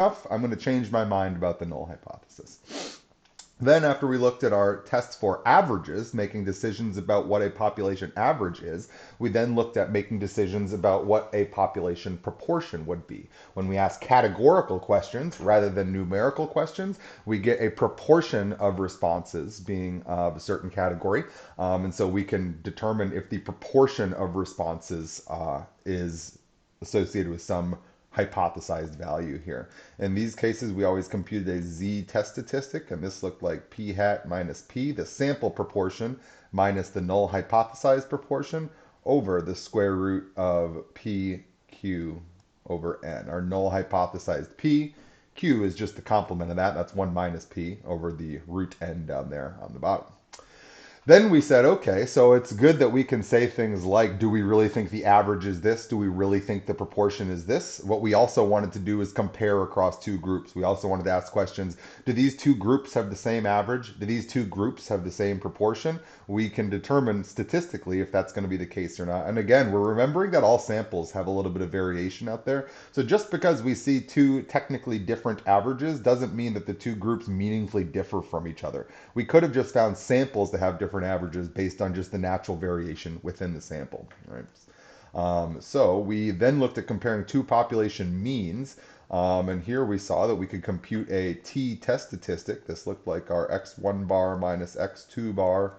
enough, I'm going to change my mind about the null hypothesis. Then, after we looked at our tests for averages, making decisions about what a population average is, we then looked at making decisions about what a population proportion would be. When we ask categorical questions rather than numerical questions, we get a proportion of responses being of a certain category. And so we can determine if the proportion of responses is associated with some hypothesized value here. In these cases, we always computed a z-test statistic, and this looked like p hat minus p, the sample proportion, minus the null hypothesized proportion, over the square root of pq over n. Our null hypothesized p, q is just the complement of that. That's 1 minus p over the root n down there on the bottom. Then we said, okay, so it's good that we can say things like, do we really think the average is this? Do we really think the proportion is this? What we also wanted to do is compare across two groups. We also wanted to ask questions, do these two groups have the same average? Do these two groups have the same proportion? We can determine statistically if that's going to be the case or not. And again, we're remembering that all samples have a little bit of variation out there. So just because we see two technically different averages doesn't mean that the two groups meaningfully differ from each other. We could have just found samples that have different averages based on just the natural variation within the sample. Right? So we then looked at comparing two population means, and here we saw that we could compute a t-test statistic. This looked like our x1 bar minus x2 bar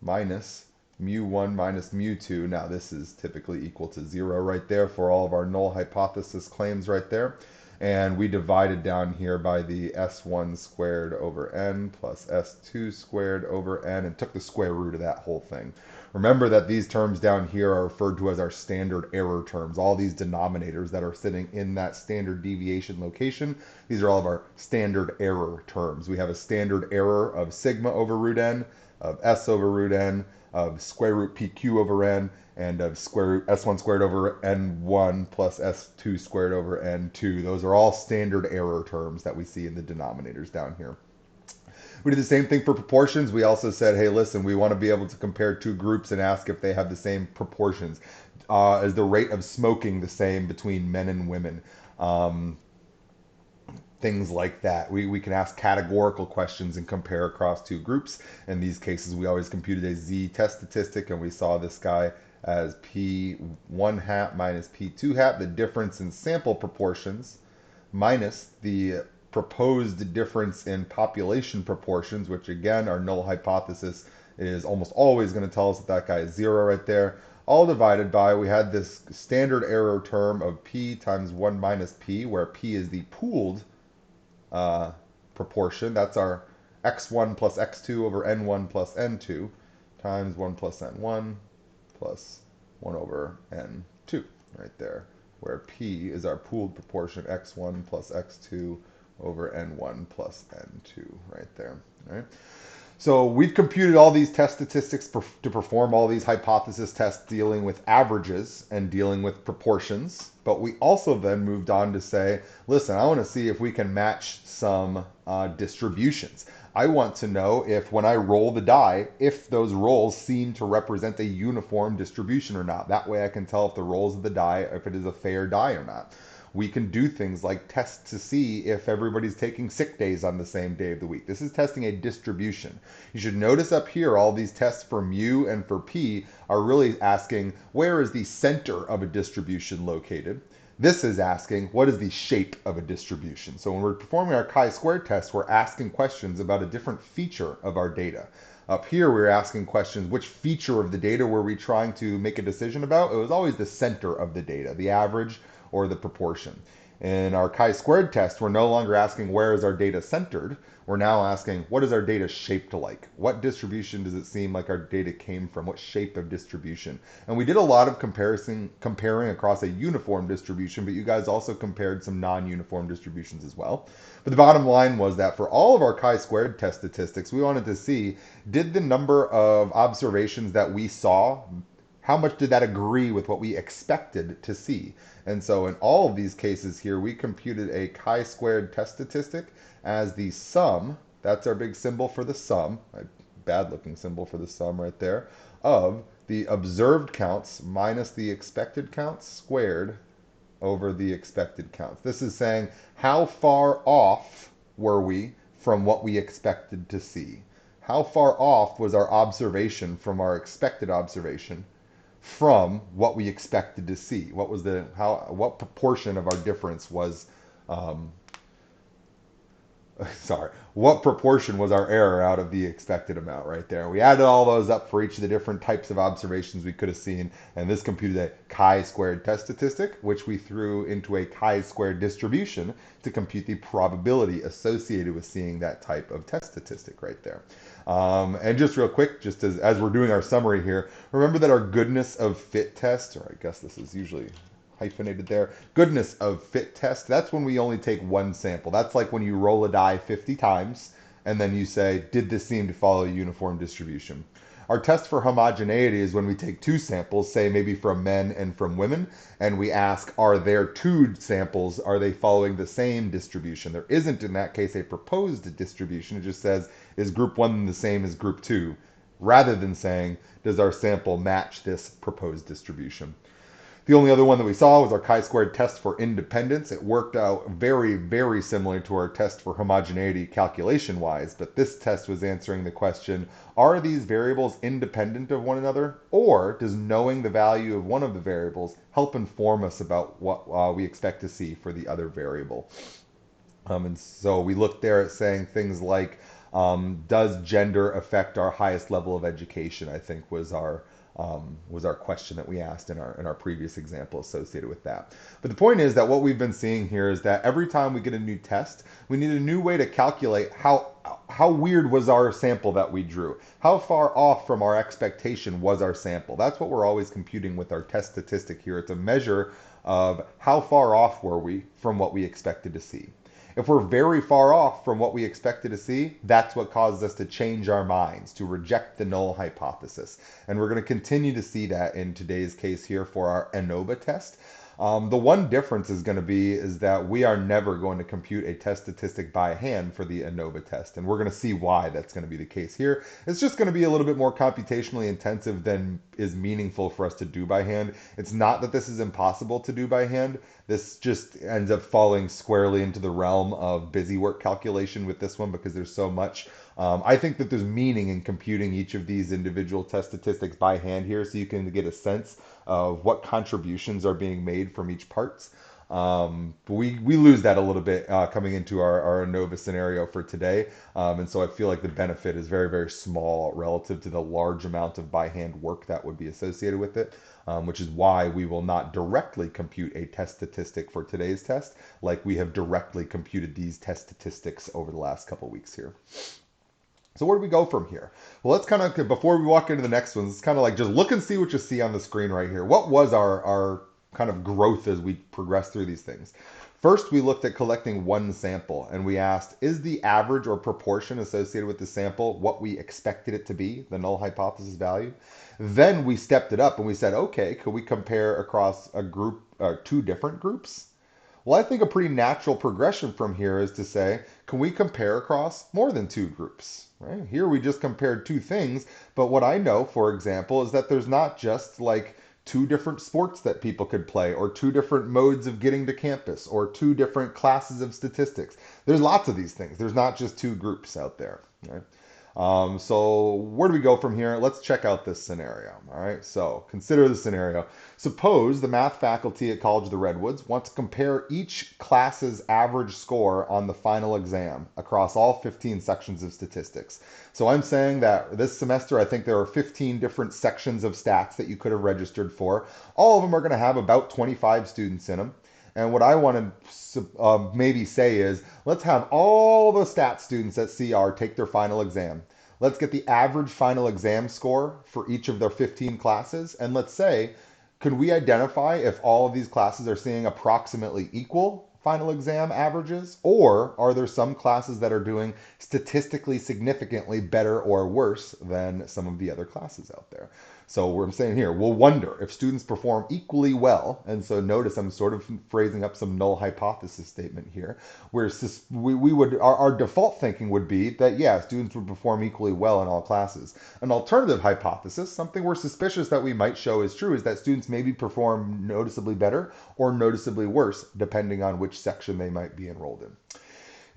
minus mu1 minus mu2. Now this is typically equal to 0 right there for all of our null hypothesis claims right there. And we divided down here by the s1 squared over n plus s2 squared over n and took the square root of that whole thing. Remember that these terms down here are referred to as our standard error terms. All these denominators that are sitting in that standard deviation location, these are all of our standard error terms. We have a standard error of sigma over root n, of s over root n, of square root pq over n, and of square root s1 squared over n1 plus s2 squared over n2. Those are all standard error terms that we see in the denominators down here. We did the same thing for proportions. We also said, hey, listen, we want to be able to compare two groups and ask if they have the same proportions. Is the rate of smoking the same between men and women? Things like that. We can ask categorical questions and compare across two groups. In these cases, we always computed a z-test statistic, and we saw this guy as p1 hat minus p2 hat, the difference in sample proportions, minus the proposed difference in population proportions, which again, our null hypothesis is almost always going to tell us that that guy is 0 right there, all divided by, we had this standard error term of p times 1 minus p, where p is the pooled proportion. That's our x1 plus x2 over n1 plus n2 times 1 plus n1 plus 1 over n2 right there, where p is our pooled proportion x1 plus x2 over n1 plus n2 right there. Right? So we've computed all these test statistics to perform all these hypothesis tests dealing with averages and dealing with proportions. But we also then moved on to say, listen, I want to see if we can match some distributions. I want to know if when I roll the die, if those rolls seem to represent a uniform distribution or not. That way I can tell if the rolls of the die, if it is a fair die or not. We can do things like test to see if everybody's taking sick days on the same day of the week. This is testing a distribution. You should notice up here all these tests for mu and for p are really asking where is the center of a distribution located. This is asking what is the shape of a distribution. So when we're performing our chi-squared test, we're asking questions about a different feature of our data. Up here, we're asking questions, which feature of the data were we trying to make a decision about? It was always the center of the data, the average or the proportion. In our chi-squared test, we're no longer asking where is our data centered. We're now asking what is our data shaped like? What distribution does it seem like our data came from? What shape of distribution? And we did a lot of comparing across a uniform distribution, but you guys also compared some non-uniform distributions as well. But the bottom line was that for all of our chi-squared test statistics, we wanted to see, did the number of observations that we saw, how much did that agree with what we expected to see? And so in all of these cases here, we computed a chi-squared test statistic as the sum, that's our big symbol for the sum, a bad looking symbol for the sum right there, of the observed counts minus the expected counts squared over the expected counts. This is saying how far off were we from what we expected to see? How far off was our observation from our expected observation from what we expected to see? What was what proportion of our difference was um, sorry, what proportion was our error out of the expected amount right there? We added all those up for each of the different types of observations we could have seen, and this computed a chi-squared test statistic, which we threw into a chi-squared distribution to compute the probability associated with seeing that type of test statistic right there. And just real quick, just as we're doing our summary here, remember that our goodness of fit test, or I guess this is usually hyphenated there, goodness of fit test, that's when we only take one sample. That's like when you roll a die 50 times and then you say, did this seem to follow a uniform distribution? Our test for homogeneity is when we take two samples, say maybe from men and from women, and we ask, are there two samples, are they following the same distribution? There isn't in that case a proposed distribution. It just says, is group one the same as group two? Rather than saying, does our sample match this proposed distribution? The only other one that we saw was our chi-squared test for independence. It worked out very, very similar to our test for homogeneity calculation-wise, but this test was answering the question, are these variables independent of one another, or does knowing the value of one of the variables help inform us about what we expect to see for the other variable? And so we looked there at saying things like, does gender affect our highest level of education? I think was our question that we asked in our previous example associated with that. But the point is that what we've been seeing here is that every time we get a new test, we need a new way to calculate how weird was our sample that we drew? How far off from our expectation was our sample? That's what we're always computing with our test statistic here. It's a measure of how far off were we from what we expected to see. If we're very far off from what we expected to see, that's what causes us to change our minds, to reject the null hypothesis. And we're going to continue to see that in today's case here for our ANOVA test. The one difference is going to be is that we are never going to compute a test statistic by hand for the ANOVA test. And we're going to see why that's going to be the case here. It's just going to be a little bit more computationally intensive than is meaningful for us to do by hand. It's not that this is impossible to do by hand. This just ends up falling squarely into the realm of busy work calculation with this one because there's so much. I think that there's meaning in computing each of these individual test statistics by hand here so you can get a sense of what contributions are being made from each parts. But we lose that a little bit coming into our ANOVA scenario for today. And so I feel like the benefit is very, very small relative to the large amount of by hand work that would be associated with it, which is why we will not directly compute a test statistic for today's test like we have directly computed these test statistics over the last couple weeks here. So where do we go from here? Well, let's kind of, before we walk into the next ones, it's kind of like just look and see what you see on the screen right here. What was our kind of growth as we progress through these things? First, we looked at collecting one sample and we asked, is the average or proportion associated with the sample what we expected it to be, the null hypothesis value? Then we stepped it up and we said, okay, could we compare across a group, two different groups? Well, I think a pretty natural progression from here is to say, can we compare across more than two groups? Right? Here we just compared two things, but what I know, for example, is that there's not just like two different sports that people could play, or two different modes of getting to campus, or two different classes of statistics. There's lots of these things. There's not just two groups out there. Right? So where do we go from here? Let's check out this scenario. All right, so consider the scenario. Suppose the math faculty at College of the Redwoods wants to compare each class's average score on the final exam across all 15 sections of statistics. So I'm saying that this semester, I think there are 15 different sections of stats that you could have registered for. All of them are going to have about 25 students in them. And what I want to maybe say is, let's have all the stat students at CR take their final exam. Let's get the average final exam score for each of their 15 classes. And let's say, could we identify if all of these classes are seeing approximately equal final exam averages? Or are there some classes that are doing statistically significantly better or worse than some of the other classes out there? So what I'm saying here, we'll wonder if students perform equally well. And so notice I'm sort of phrasing up some null hypothesis statement here, where we would, our default thinking would be that, yeah, students would perform equally well in all classes. An alternative hypothesis, something we're suspicious that we might show is true, is that students maybe perform noticeably better or noticeably worse, depending on which section they might be enrolled in.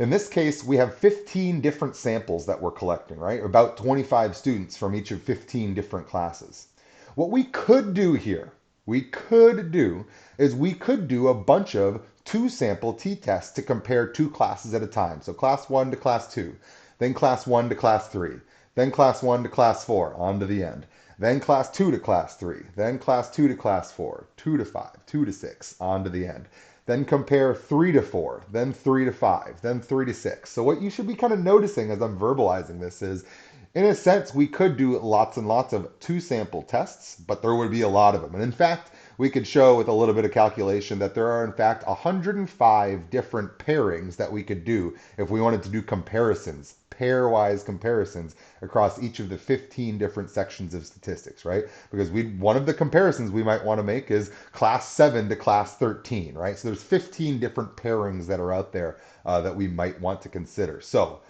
In this case, we have 15 different samples that we're collecting, right? About 25 students from each of 15 different classes. What we could do here, is we could do a bunch of two-sample t-tests to compare two classes at a time. So class 1 to class 2, then class 1 to class 3, then class 1 to class 4, on to the end. Then class 2 to class 3, then class 2 to class 4, 2 to 5, 2 to 6, on to the end. Then compare 3 to 4, then 3 to 5, then 3 to 6. So what you should be kind of noticing as I'm verbalizing this is, in a sense, we could do lots and lots of two-sample tests, but there would be a lot of them. And in fact, we could show with a little bit of calculation that there are, in fact, 105 different pairings that we could do if we wanted to do comparisons, pairwise comparisons across each of the 15 different sections of statistics, right? Because one of the comparisons we might want to make is class 7 to class 13, right? So there's 15 different pairings that are out there that we might want to consider. So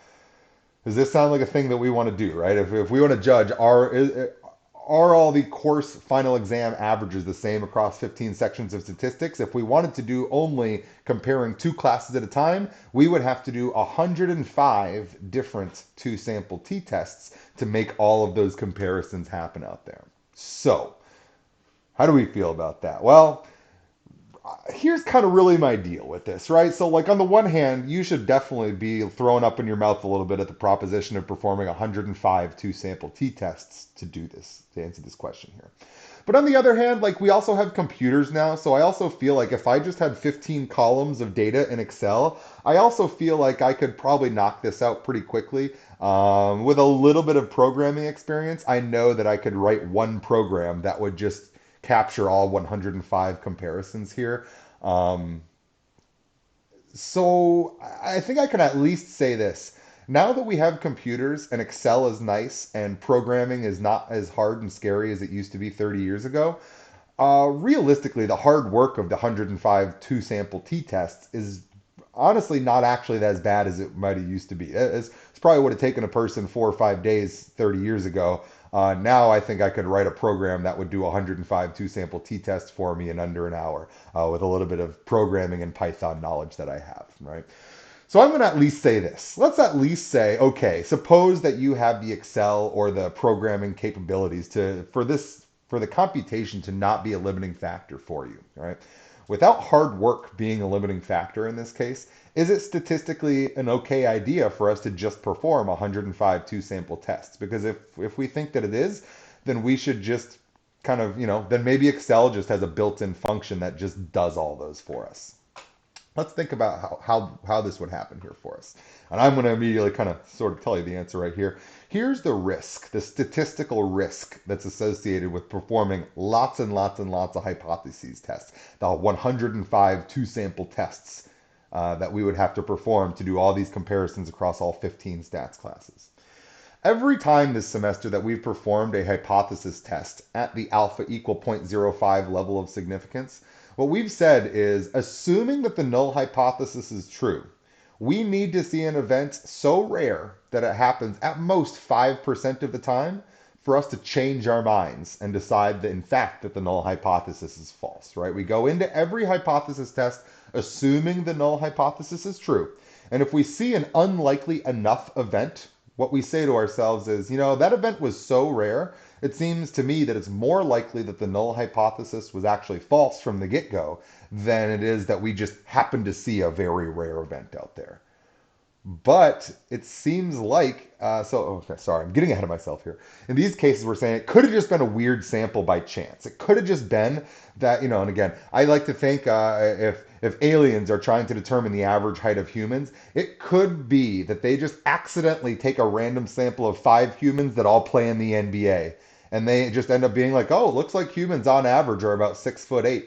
does this sound like a thing that we want to do, right? If we want to judge, are all the course final exam averages the same across 15 sections of statistics? If we wanted to do only comparing two classes at a time, we would have to do 105 different two-sample t-tests to make all of those comparisons happen out there. So, how do we feel about that? Well, here's kind of really my deal with this, right? So, like, on the one hand, you should definitely be throwing up in your mouth a little bit at the proposition of performing 105 two-sample t-tests to do this, to answer this question here. But on the other hand, like, we also have computers now, so I also feel like if I just had 15 columns of data in Excel, I also feel like I could probably knock this out pretty quickly. With a little bit of programming experience, I know that I could write one program that would just capture all 105 comparisons here. So I think I can at least say this. Now that we have computers and Excel is nice and programming is not as hard and scary as it used to be 30 years ago, realistically, the hard work of the 105 two-sample t-tests is honestly not actually as bad as it might have used to be. It's probably would have taken a person 4 or 5 days 30 years ago. Now I think I could write a program that would do 105 two-sample t-tests for me in under an hour with a little bit of programming and Python knowledge that I have, right? So I'm going to at least say this. Let's at least say, okay, suppose that you have the Excel or the programming capabilities for the computation to not be a limiting factor for you, right? Without hard work being a limiting factor in this case, is it statistically an okay idea for us to just perform 105 two-sample tests? Because if we think that it is, then we should just kind of, then maybe Excel just has a built-in function that just does all those for us. Let's think about how this would happen here for us. And I'm going to immediately kind of sort of tell you the answer right here. Here's the risk, the statistical risk that's associated with performing lots and lots and lots of hypotheses tests, the 105 two-sample tests that we would have to perform to do all these comparisons across all 15 stats classes. Every time this semester that we've performed a hypothesis test at the alpha equal 0.05 level of significance, what we've said is, assuming that the null hypothesis is true, we need to see an event so rare that it happens at most 5% of the time for us to change our minds and decide that, in fact, that the null hypothesis is false, right? We go into every hypothesis test assuming the null hypothesis is true. And if we see an unlikely enough event, what we say to ourselves is, that event was so rare, it seems to me that it's more likely that the null hypothesis was actually false from the get-go than it is that we just happened to see a very rare event out there. But it seems like, sorry, I'm getting ahead of myself here. In these cases, we're saying it could have just been a weird sample by chance. It could have just been that, and again, I like to think if aliens are trying to determine the average height of humans, it could be that they just accidentally take a random sample of 5 humans that all play in the NBA. And they just end up being like, oh, it looks like humans on average are about 6'8".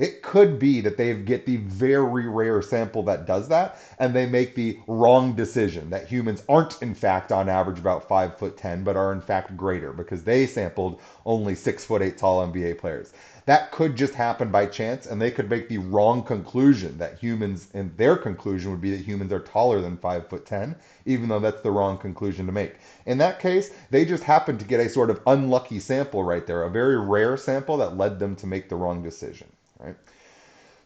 It could be that they get the very rare sample that does that, and they make the wrong decision that humans aren't in fact on average about 5'10", but are in fact greater because they sampled only 6'8" tall NBA players. That could just happen by chance, and they could make the wrong conclusion that humans, and their conclusion would be that humans are taller than 5'10", even though that's the wrong conclusion to make. In that case, they just happened to get a sort of unlucky sample right there, a very rare sample that led them to make the wrong decision, right?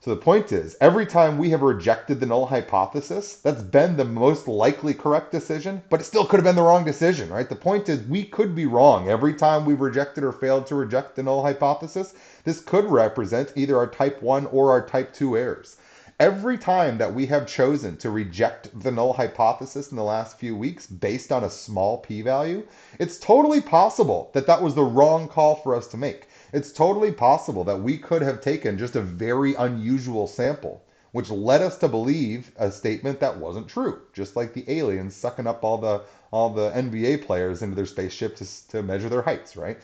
So the point is, every time we have rejected the null hypothesis, that's been the most likely correct decision, but it still could have been the wrong decision, right? The point is, we could be wrong. Every time we've rejected or failed to reject the null hypothesis, this could represent either our type 1 or our type 2 errors. Every time that we have chosen to reject the null hypothesis in the last few weeks based on a small p-value, it's totally possible that that was the wrong call for us to make. It's totally possible that we could have taken just a very unusual sample, which led us to believe a statement that wasn't true, just like the aliens sucking up all the NBA players into their spaceship to measure their heights, right?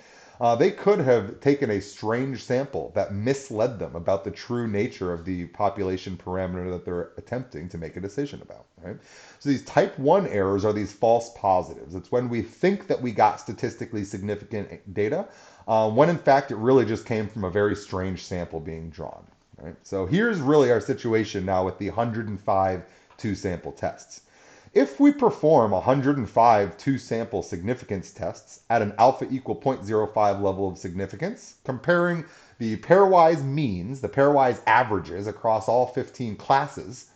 They could have taken a strange sample that misled them about the true nature of the population parameter that they're attempting to make a decision about, right? So these type 1 errors are these false positives. It's when we think that we got statistically significant data, when in fact it really just came from a very strange sample being drawn, right? So here's really our situation now with the 105 two-sample tests. If we perform 105 two-sample significance tests at an alpha equal 0.05 level of significance, comparing the pairwise means, the pairwise averages across all 15 classes,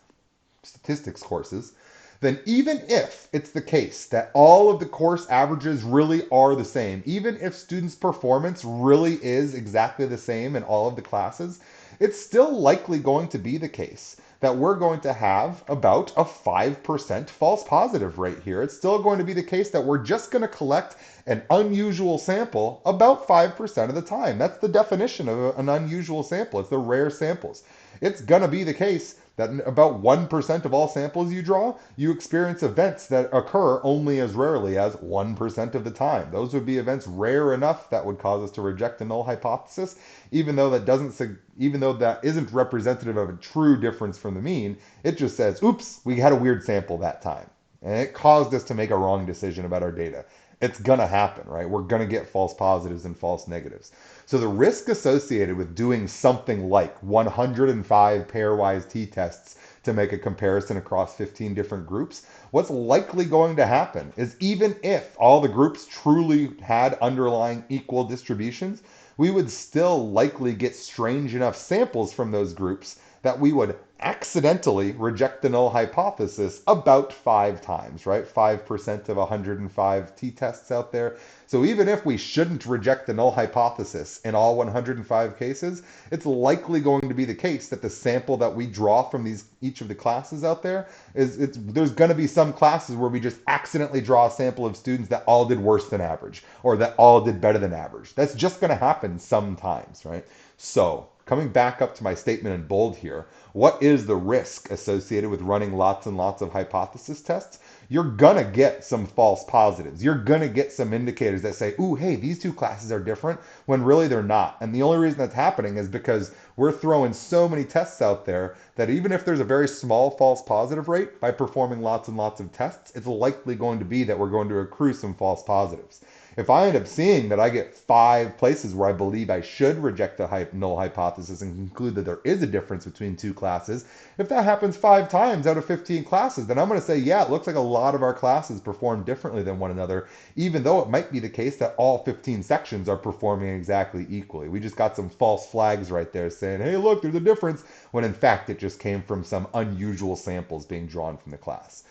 statistics courses, then even if it's the case that all of the course averages really are the same, even if students' performance really is exactly the same in all of the classes, it's still likely going to be the case that we're going to have about a 5% false positive rate here. It's still going to be the case that we're just going to collect an unusual sample about 5% of the time. That's the definition of an unusual sample. It's the rare samples. It's going to be the case that about 1% of all samples you draw, you experience events that occur only as rarely as 1% of the time. Those would be events rare enough that would cause us to reject the null hypothesis, even though that isn't representative of a true difference from the mean. It just says, oops, we had a weird sample that time. And it caused us to make a wrong decision about our data. It's going to happen, right? We're going to get false positives and false negatives. So the risk associated with doing something like 105 pairwise t-tests to make a comparison across 15 different groups, what's likely going to happen is even if all the groups truly had underlying equal distributions, we would still likely get strange enough samples from those groups that we would accidentally reject the null hypothesis about 5 times, right? 5% of 105 t-tests out there. So even if we shouldn't reject the null hypothesis in all 105 cases, it's likely going to be the case that the sample that we draw from each of the classes out there there's going to be some classes where we just accidentally draw a sample of students that all did worse than average or that all did better than average. That's just going to happen sometimes, right? So coming back up to my statement in bold here, what is the risk associated with running lots and lots of hypothesis tests? You're gonna get some false positives. You're gonna get some indicators that say, ooh, hey, these two classes are different, when really they're not. And the only reason that's happening is because we're throwing so many tests out there that even if there's a very small false positive rate, by performing lots and lots of tests, it's likely going to be that we're going to accrue some false positives. If I end up seeing that I get 5 places where I believe I should reject the null hypothesis and conclude that there is a difference between two classes, if that happens 5 times out of 15 classes, then I'm going to say, yeah, it looks like a lot of our classes perform differently than one another, even though it might be the case that all 15 sections are performing exactly equally. We just got some false flags right there saying, hey, look, there's a difference, when in fact it just came from some unusual samples being drawn from the class.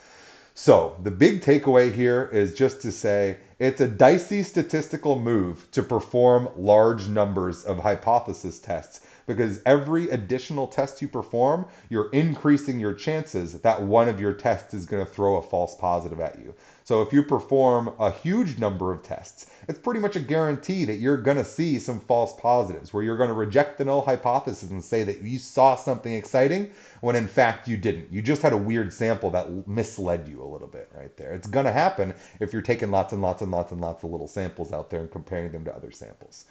So the big takeaway here is just to say it's a dicey statistical move to perform large numbers of hypothesis tests, because every additional test you perform, you're increasing your chances that one of your tests is going to throw a false positive at you. So if you perform a huge number of tests, it's pretty much a guarantee that you're going to see some false positives, where you're going to reject the null hypothesis and say that you saw something exciting when in fact you didn't. You just had a weird sample that misled you a little bit right there. It's going to happen if you're taking lots and lots and lots and lots of little samples out there and comparing them to other samples.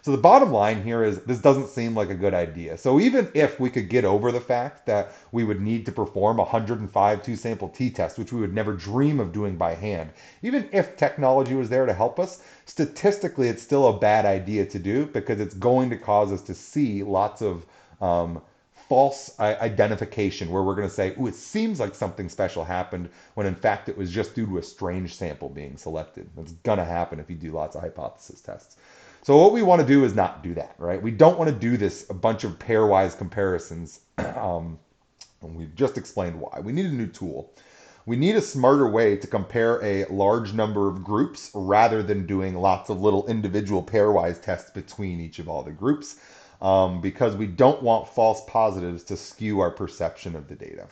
So the bottom line here is this doesn't seem like a good idea. So even if we could get over the fact that we would need to perform 105 two-sample t-tests, which we would never dream of doing by hand, even if technology was there to help us, statistically it's still a bad idea to do because it's going to cause us to see lots of um, false identification where we're going to say, "Ooh, it seems like something special happened," when in fact it was just due to a strange sample being selected. That's going to happen if you do lots of hypothesis tests. So what we want to do is not do that, right? We don't want to do this a bunch of pairwise comparisons. And we've just explained why. We need a new tool. We need a smarter way to compare a large number of groups rather than doing lots of little individual pairwise tests between each of all the groups, because we don't want false positives to skew our perception of the data.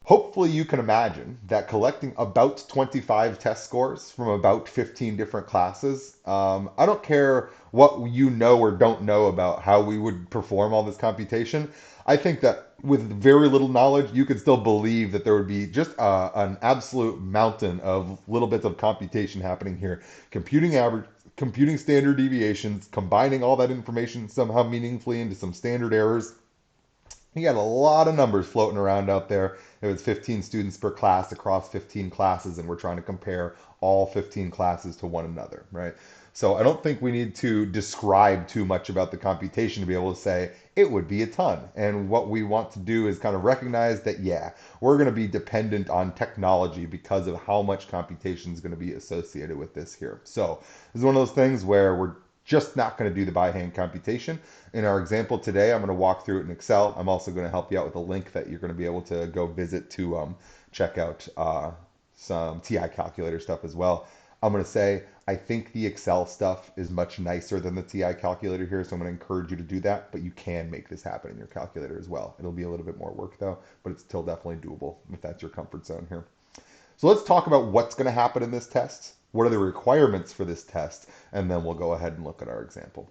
Hopefully you can imagine that collecting about 25 test scores from about 15 different classes, I don't care what you know or don't know about how we would perform all this computation. I think that with very little knowledge, you could still believe that there would be just an absolute mountain of little bits of computation happening here. Computing average, computing standard deviations, combining all that information somehow meaningfully into some standard errors. You got a lot of numbers floating around out there. It was 15 students per class across 15 classes, and we're trying to compare all 15 classes to one another, right? So I don't think we need to describe too much about the computation to be able to say it would be a ton. And what we want to do is kind of recognize that, yeah, we're going to be dependent on technology because of how much computation is going to be associated with this here. So this is one of those things where we're just not going to do the by hand computation. In our example today, I'm going to walk through it in Excel. I'm also going to help you out with a link that you're going to be able to go visit to check out some TI calculator stuff as well. I'm going to say I think the Excel stuff is much nicer than the TI calculator here, so I'm going to encourage you to do that, but you can make this happen in your calculator as well. It'll be a little bit more work though, but it's still definitely doable if that's your comfort zone here. So let's talk about what's going to happen in this test. What are the requirements for this test? And then we'll go ahead and look at our example.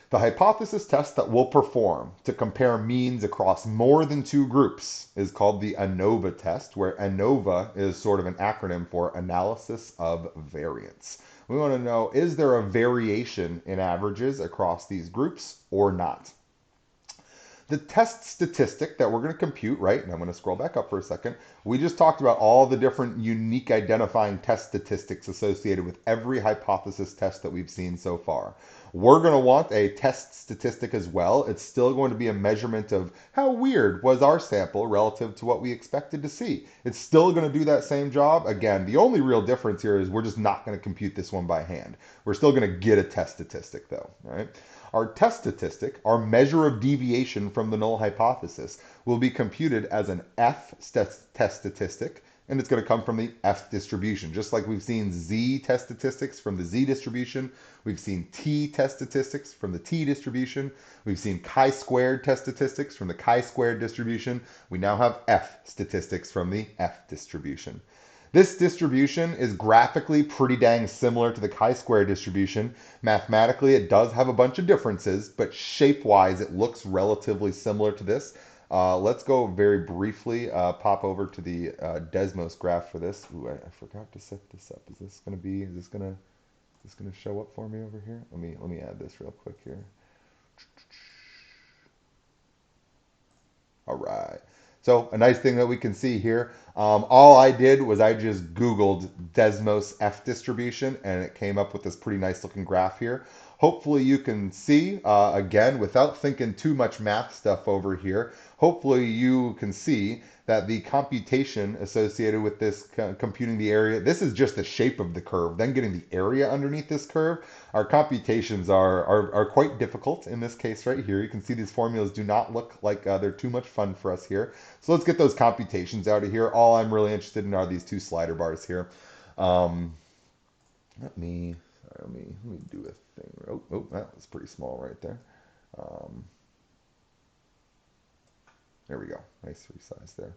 The hypothesis test that we'll perform to compare means across more than two groups is called the ANOVA test, where ANOVA is sort of an acronym for analysis of variance. We want to know, is there a variation in averages across these groups or not? The test statistic that we're going to compute, right, and I'm going to scroll back up for a second, we just talked about all the different unique identifying test statistics associated with every hypothesis test that we've seen so far. We're going to want a test statistic as well. It's still going to be a measurement of how weird was our sample relative to what we expected to see. It's still going to do that same job. Again, the only real difference here is we're just not going to compute this one by hand. We're still going to get a test statistic though, right? Our test statistic, our measure of deviation from the null hypothesis, will be computed as an F test statistic, and it's going to come from the F distribution. Just like we've seen Z test statistics from the Z distribution, we've seen T test statistics from the T distribution, we've seen chi-squared test statistics from the chi-squared distribution, we now have F statistics from the F distribution. This distribution is graphically pretty dang similar to the chi-square distribution. Mathematically, it does have a bunch of differences, but shape-wise, it looks relatively similar to this. Let's go very briefly, pop over to the Desmos graph for this. Ooh, I forgot to set this up. Is this gonna show up for me over here? Let me add this real quick here. All right. So a nice thing that we can see here, all I did was I just Googled Desmos F distribution and it came up with this pretty nice looking graph here. Hopefully you can see, again, without thinking too much math stuff over here, hopefully you can see that the computation associated with this computing the area, this is just the shape of the curve, then getting the area underneath this curve. Our computations are quite difficult in this case right here. You can see these formulas do not look like they're too much fun for us here. So let's get those computations out of here. All I'm really interested in are these two slider bars here. Let me do a thing. Oh, that was pretty small right there. There we go. Nice resize there.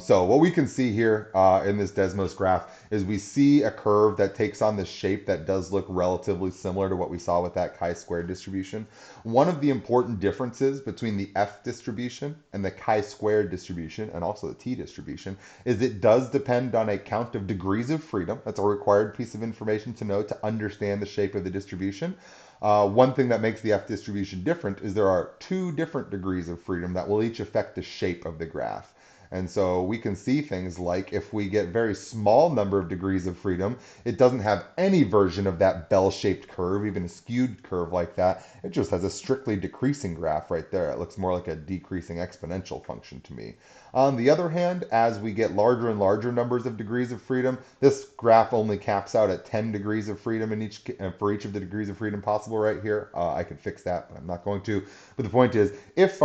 So what we can see here in this Desmos graph is we see a curve that takes on this shape that does look relatively similar to what we saw with that chi-square distribution. One of the important differences between the F distribution and the chi-square distribution and also the T distribution is it does depend on a count of degrees of freedom. That's a required piece of information to know to understand the shape of the distribution. One thing that makes the F distribution different is there are two different degrees of freedom that will each affect the shape of the graph. And so we can see things like if we get very small number of degrees of freedom, it doesn't have any version of that bell-shaped curve, even a skewed curve like that. It just has a strictly decreasing graph right there. It looks more like a decreasing exponential function to me. On the other hand, as we get larger and larger numbers of degrees of freedom, this graph only caps out at 10 degrees of freedom in each for each of the degrees of freedom possible right here. I could fix that, but I'm not going to. But the point is, if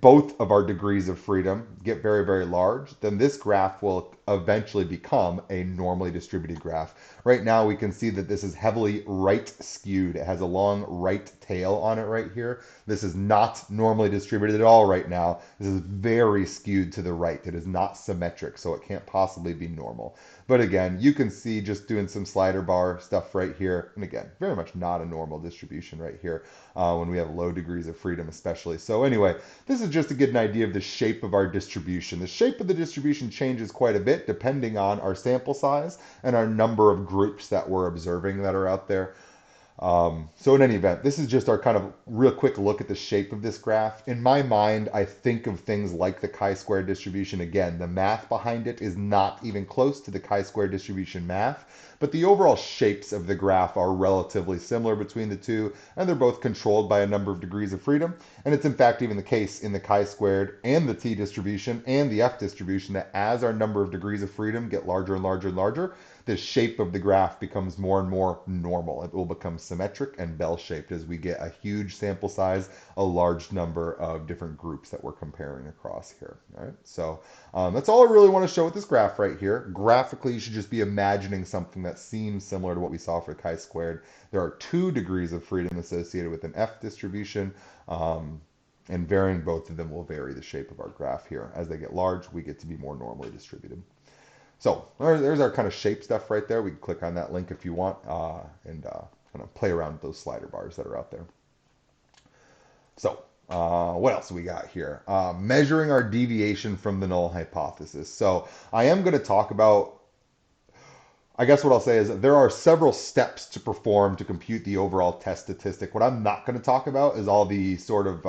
both of our degrees of freedom get very, very large, then this graph will eventually become a normally distributed graph. Right now, we can see that this is heavily right skewed. It has a long right tail on it right here. This is not normally distributed at all right now. This is very skewed to the right. It is not symmetric, so it can't possibly be normal. But again, you can see just doing some slider bar stuff right here. And again, very much not a normal distribution right here when we have low degrees of freedom especially. So anyway, this is just to get an idea of the shape of our distribution. The shape of the distribution changes quite a bit depending on our sample size and our number of groups that we're observing that are out there. So in any event, this is just our kind of real quick look at the shape of this graph. In my mind, I think of things like the chi-square distribution. Again, the math behind it is not even close to the chi-square distribution math, but the overall shapes of the graph are relatively similar between the two, and they're both controlled by a number of degrees of freedom. And it's in fact even the case in the chi-squared and the t distribution and the f distribution that as our number of degrees of freedom get larger and larger and larger, the shape of the graph becomes more and more normal. It will become symmetric and bell-shaped as we get a huge sample size, a large number of different groups that we're comparing across here. All right, so that's all I really want to show with this graph right here. Graphically, you should just be imagining something that seems similar to what we saw for chi-squared. There are 2 degrees of freedom associated with an F distribution. And varying both of them will vary the shape of our graph here. As they get large, we get to be more normally distributed. So there's our kind of shape stuff right there. We can click on that link if you want and kind of play around with those slider bars that are out there. So what else we got here? Measuring our deviation from the null hypothesis. So I am going to talk about, I guess what I'll say is that there are several steps to perform to compute the overall test statistic. What I'm not going to talk about is all the sort of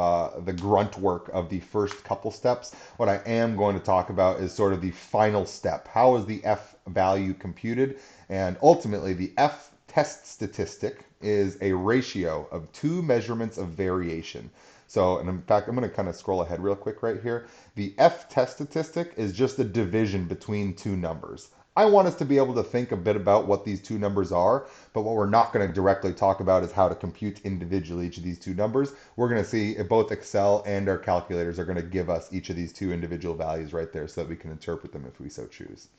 the grunt work of the first couple steps. What I am going to talk about is sort of the final step. How is the F value computed? And ultimately, the F test statistic is a ratio of 2 measurements of variation. So, and in fact, I'm going to kind of scroll ahead real quick right here. The F test statistic is just a division between 2 numbers. I want us to be able to think a bit about what these 2 numbers are, but what we're not going to directly talk about is how to compute individually each of these 2 numbers. We're going to see if both Excel and our calculators are going to give us each of these 2 individual values right there so that we can interpret them if we so choose.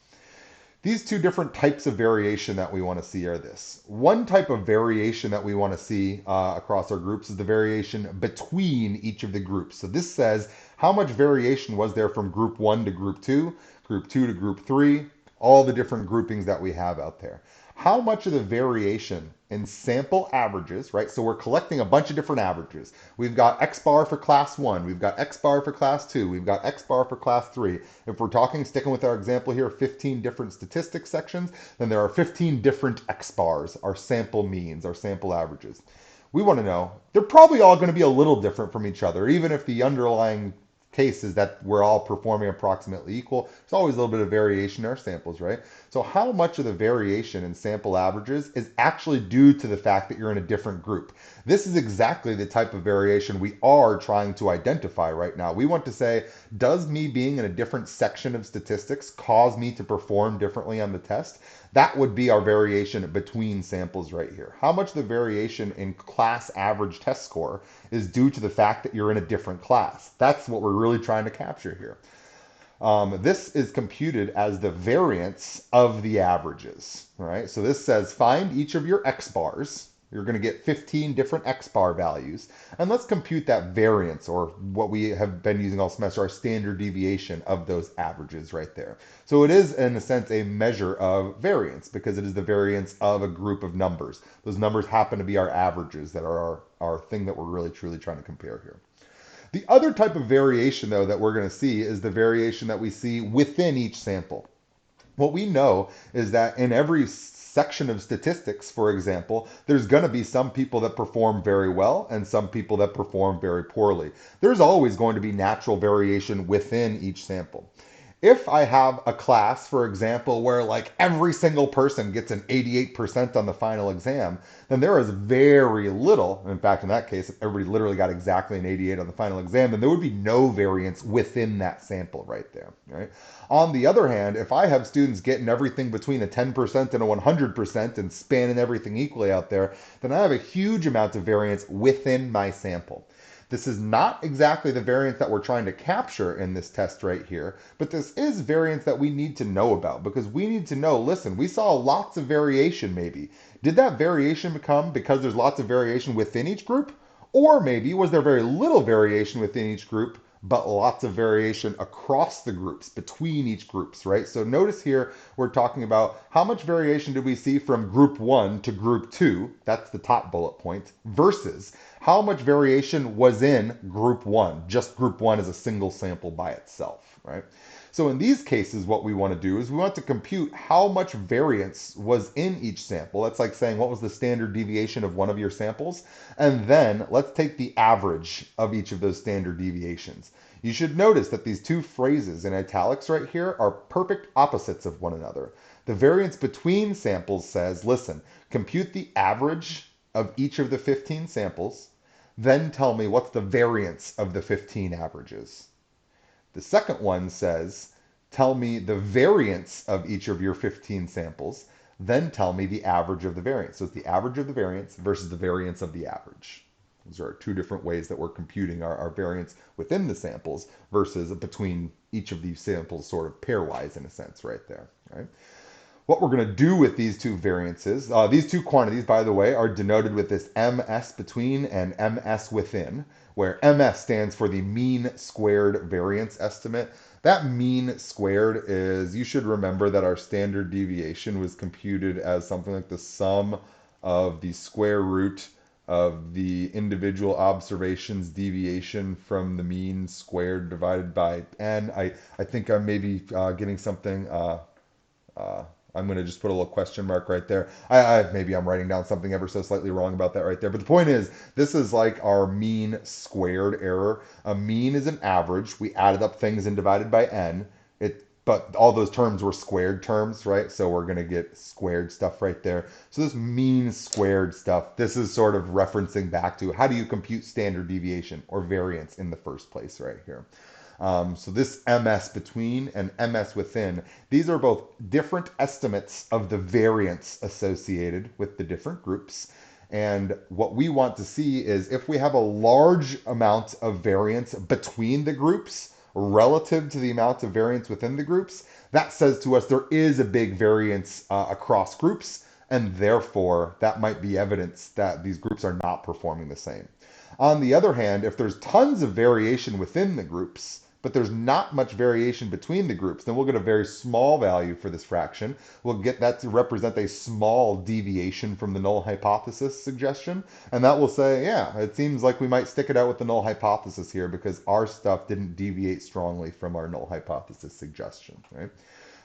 These 2 different types of variation that we want to see are this. One type of variation that we want to see across our groups is the variation between each of the groups. So this says how much variation was there from group 1 to group 2 to group 3, all the different groupings that we have out there. How much of the variation in sample averages, right? So we're collecting a bunch of different averages. We've got X bar for class 1, we've got X bar for class 2, we've got X bar for class 3. If we're talking, sticking with our example here, 15 different statistics sections, then there are 15 different X bars, our sample means, our sample averages. We want to know, they're probably all going to be a little different from each other, even if the underlying case is that we're all performing approximately equal. There's always a little bit of variation in our samples, right? So how much of the variation in sample averages is actually due to the fact that you're in a different group? This is exactly the type of variation we are trying to identify right now. We want to say, does me being in a different section of statistics cause me to perform differently on the test? That would be our variation between samples right here. How much the variation in class average test score is due to the fact that you're in a different class? That's what we're really trying to capture here. This is computed as the variance of the averages, right? So this says find each of your X bars. You're going to get 15 different X bar values. And let's compute that variance, or what we have been using all semester, our standard deviation of those averages right there. So it is, in a sense, a measure of variance because it is the variance of a group of numbers. Those numbers happen to be our averages that are our thing that we're really truly trying to compare here. The other type of variation, though, that we're going to see is the variation that we see within each sample. What we know is that in every section of statistics, for example, there's going to be some people that perform very well and some people that perform very poorly. There's always going to be natural variation within each sample. If I have a class, for example, where like every single person gets an 88% on the final exam, then there is very little. In fact, in that case, if everybody literally got exactly an 88 on the final exam, then there would be no variance within that sample right there, right? On the other hand, if I have students getting everything between a 10% and a 100% and spanning everything equally out there, then I have a huge amount of variance within my sample. This is not exactly the variance that we're trying to capture in this test right here, but this is variance that we need to know about because we need to know, listen, we saw lots of variation maybe. Did that variation come because there's lots of variation within each group? Or maybe was there very little variation within each group, but lots of variation across the groups, between each groups, right? So notice here, we're talking about how much variation did we see from group 1 to group 2, that's the top bullet point, versus how much variation was in group 1, just group 1 as a single sample by itself, right? So in these cases, what we want to do is we want to compute how much variance was in each sample. That's like saying what was the standard deviation of one of your samples. And then let's take the average of each of those standard deviations. You should notice that these two phrases in italics right here are perfect opposites of one another. The variance between samples says, listen, compute the average of each of the 15 samples, then tell me what's the variance of the 15 averages. The second one says, tell me the variance of each of your 15 samples, then tell me the average of the variance. So it's the average of the variance versus the variance of the average. Those are two different ways that we're computing our variance within the samples versus between each of these samples sort of pairwise in a sense right there, right? What we're going to do with these two variances, these two quantities, by the way, are denoted with this ms between and ms within, where ms stands for the mean squared variance estimate. That mean squared is, you should remember that our standard deviation was computed as something like the sum of the square root of the individual observations deviation from the mean squared divided by n. I think I'm maybe getting something... I'm going to just put a little question mark right there. Maybe I'm writing down something ever so slightly wrong about that right there. But the point is, this is like our mean squared error. A mean is an average. We added up things and divided by n. But all those terms were squared terms, right? So we're going to get squared stuff right there. So this mean squared stuff, this is sort of referencing back to how do you compute standard deviation or variance in the first place right here. So this ms between and ms within, these are both different estimates of the variance associated with the different groups. And what we want to see is if we have a large amount of variance between the groups relative to the amount of variance within the groups, that says to us there is a big variance across groups, and therefore that might be evidence that these groups are not performing the same. On the other hand, if there's tons of variation within the groups, but there's not much variation between the groups, then we'll get a very small value for this fraction. We'll get that to represent a small deviation from the null hypothesis suggestion. And that will say, yeah, it seems like we might stick it out with the null hypothesis here because our stuff didn't deviate strongly from our null hypothesis suggestion, right?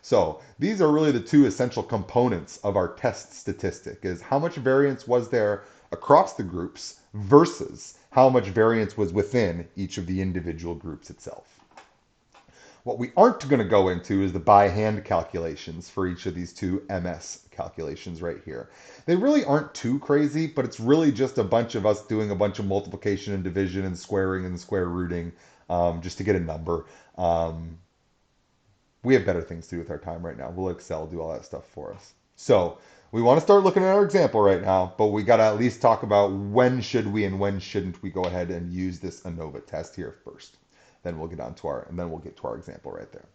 So these are really the two essential components of our test statistic, is how much variance was there across the groups versus how much variance was within each of the individual groups itself. What we aren't going to go into is the by hand calculations for each of these two MS calculations right here. They really aren't too crazy, but it's really just a bunch of us doing a bunch of multiplication and division and squaring and square rooting just to get a number. We have better things to do with our time right now. We'll let Excel do all that stuff for us. So we want to start looking at our example right now, but we got to at least talk about when should we and when shouldn't we go ahead and use this ANOVA test here first. Then we'll get to our example right there.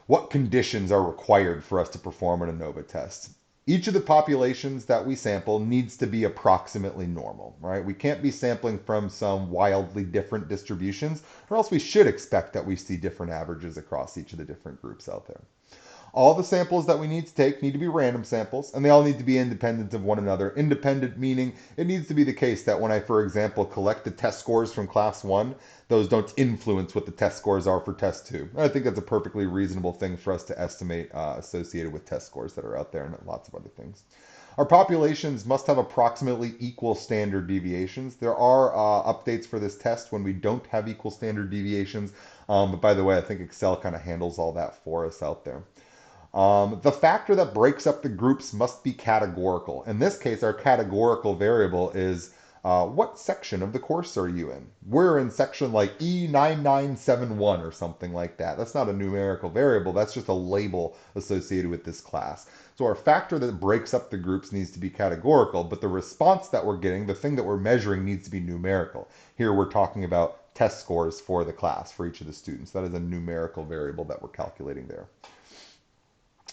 What conditions are required for us to perform an ANOVA test? Each of the populations that we sample needs to be approximately normal, right? We can't be sampling from some wildly different distributions, or else we should expect that we see different averages across each of the different groups out there. All the samples that we need to take need to be random samples, and they all need to be independent of one another. Independent meaning it needs to be the case that when I, for example, collect the test scores from class 1, those don't influence what the test scores are for test 2. I think that's a perfectly reasonable thing for us to estimate associated with test scores that are out there and lots of other things. Our populations must have approximately equal standard deviations. There are updates for this test when we don't have equal standard deviations. But by the way, I think Excel kind of handles all that for us out there. The factor that breaks up the groups must be categorical. In this case, our categorical variable is what section of the course are you in? We're in section like E9971 or something like that. That's not a numerical variable, that's just a label associated with this class. So our factor that breaks up the groups needs to be categorical, but the response that we're getting, the thing that we're measuring, needs to be numerical. Here we're talking about test scores for the class, for each of the students. That is a numerical variable that we're calculating there.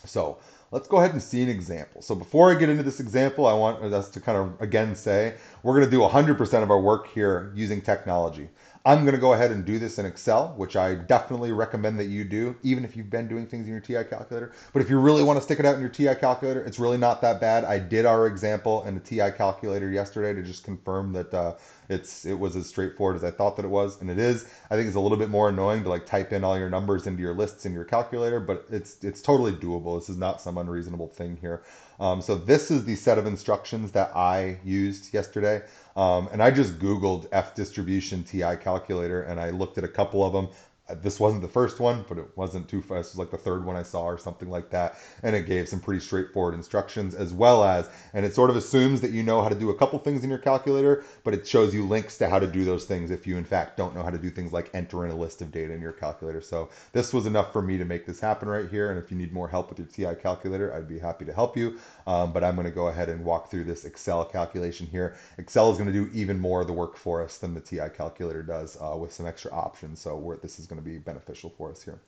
So let's go ahead and see an example. So before I get into this example, I want us to kind of again say we're going to do 100% of our work here using technology. I'm going to go ahead and do this in Excel, which I definitely recommend that you do, even if you've been doing things in your TI calculator. But if you really want to stick it out in your TI calculator, it's really not that bad. I did our example in the TI calculator yesterday to just confirm that it was as straightforward as I thought that it was, and it is. I think it's a little bit more annoying to like type in all your numbers into your lists in your calculator, but it's totally doable. This is not some unreasonable thing here. So this is the set of instructions that I used yesterday. And I just Googled F distribution TI calculator and I looked at a couple of them. This wasn't the first one, but it wasn't too fast. It was like the third one I saw or something like that. And it gave some pretty straightforward instructions as well as, and it sort of assumes that you know how to do a couple things in your calculator, but it shows you links to how to do those things if you in fact don't know how to do things like enter in a list of data in your calculator. So this was enough for me to make this happen right here. And if you need more help with your TI calculator, I'd be happy to help you. But I'm going to go ahead and walk through this Excel calculation here. Excel is going to do even more of the work for us than the TI calculator does with some extra options. So this is going to be beneficial for us here.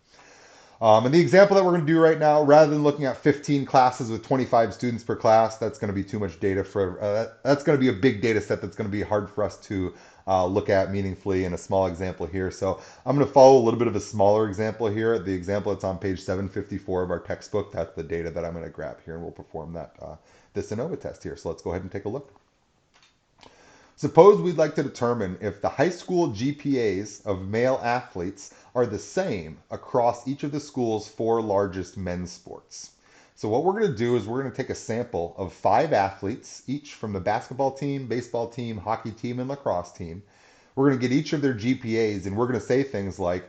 And the example that we're going to do right now, rather than looking at 15 classes with 25 students per class, that's going to be too much data for, that's going to be a big data set that's going to be hard for us to look at meaningfully in a small example here. So I'm going to follow a little bit of a smaller example here. The example that's on page 754 of our textbook, that's the data that I'm going to grab here, and we'll perform this ANOVA test here. So let's go ahead and take a look. Suppose we'd like to determine if the high school GPAs of male athletes are the same across each of the school's 4 largest men's sports. So what we're going to do is we're going to take a sample of 5 athletes, each from the basketball team, baseball team, hockey team, and lacrosse team. We're going to get each of their GPAs, and we're going to say things like,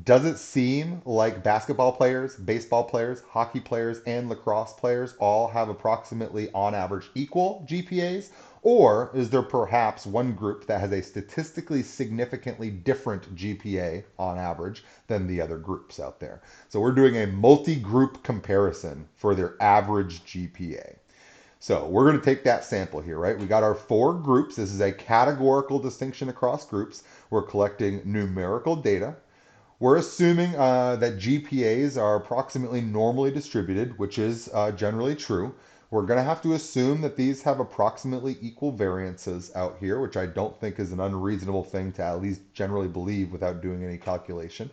does it seem like basketball players, baseball players, hockey players, and lacrosse players all have approximately, on average, equal GPAs? Or is there perhaps one group that has a statistically significantly different GPA on average than the other groups out there? So we're doing a multi-group comparison for their average GPA. So we're going to take that sample here, right? We got our 4 groups. This is a categorical distinction across groups. We're collecting numerical data. We're assuming that GPAs are approximately normally distributed, which is generally true. We're going to have to assume that these have approximately equal variances out here, which I don't think is an unreasonable thing to at least generally believe without doing any calculation.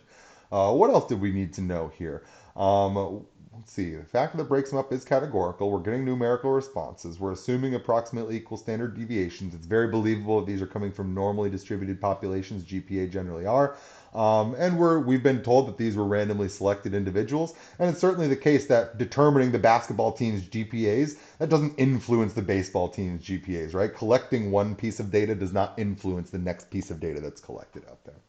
What else did we need to know here? Let's see. The factor that breaks them up is categorical. We're getting numerical responses. We're assuming approximately equal standard deviations. It's very believable that these are coming from normally distributed populations. GPA generally are. And we've been told that these were randomly selected individuals. And it's certainly the case that determining the basketball team's GPAs, that doesn't influence the baseball team's GPAs, right? Collecting one piece of data does not influence the next piece of data that's collected out there.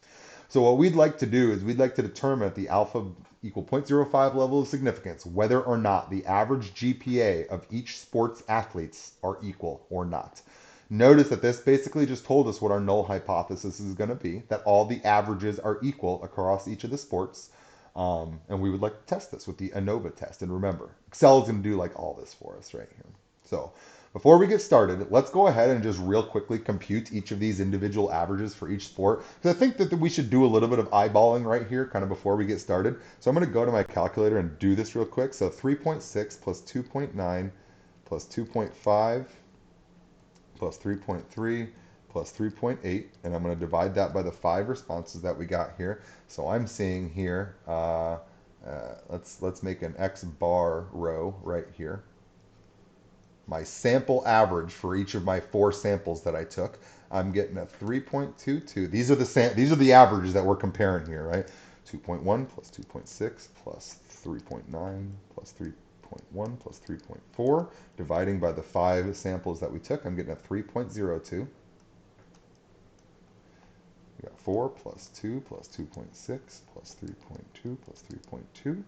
So what we'd like to do is we'd like to determine at the alpha equal 0.05 level of significance whether or not the average GPA of each sport's athletes are equal or not. Notice that this basically just told us what our null hypothesis is going to be, that all the averages are equal across each of the sports. And we would like to test this with the ANOVA test. And remember, Excel is going to do like all this for us right here. So before we get started, let's go ahead and just real quickly compute each of these individual averages for each sport. Because I think that we should do a little bit of eyeballing right here kind of before we get started. So I'm going to go to my calculator and do this real quick. So 3.6 plus 2.9 plus 2.5 plus 3.3 plus 3.8, and I'm going to divide that by the 5 responses that we got here. So I'm seeing here, let's make an X bar row right here. My sample average for each of my 4 samples that I took, I'm getting a 3.22. These are the averages that we're comparing here, right? 2.1 plus 2.6 plus 3.9 plus 3.1 plus 3.4, dividing by the 5 samples that we took, I'm getting a 3.02. We got 4 plus 2 plus 2.6 plus 3.2 plus 3.2.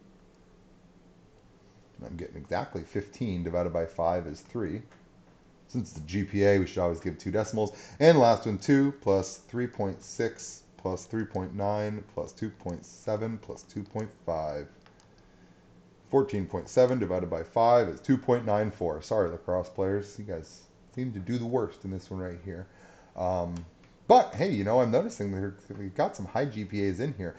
And I'm getting exactly 15 divided by 5 is 3. Since it's the GPA, we should always give 2 decimals. And last one, 2 plus 3.6 plus 3.9 plus 2.7 plus 2.5. 14.7 divided by 5 is 2.94. Sorry, lacrosse players. You guys seem to do the worst in this one right here. But, hey, you know, I'm noticing that we've got some high GPAs in here.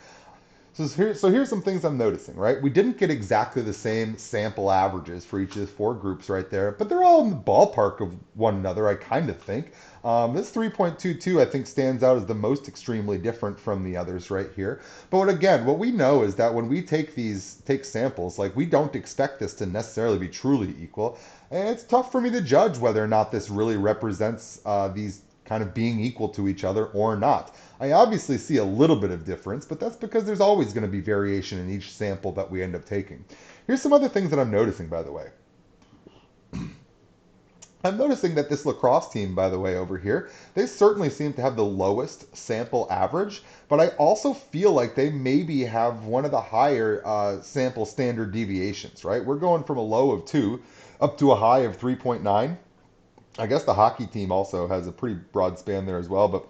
So here's some things I'm noticing, right? We didn't get exactly the same sample averages for each of the 4 groups right there, but they're all in the ballpark of one another, I kind of think. This 3.22, I think, stands out as the most extremely different from the others right here. But what we know is that when we take samples, like, we don't expect this to necessarily be truly equal. And it's tough for me to judge whether or not this really represents these kind of being equal to each other or not. I obviously see a little bit of difference, but that's because there's always going to be variation in each sample that we end up taking. Here's some other things that I'm noticing, by the way. I'm noticing that this lacrosse team, by the way, over here, they certainly seem to have the lowest sample average, but I also feel like they maybe have one of the higher sample standard deviations, right? We're going from a low of 2 up to a high of 3.9. I guess the hockey team also has a pretty broad span there as well, but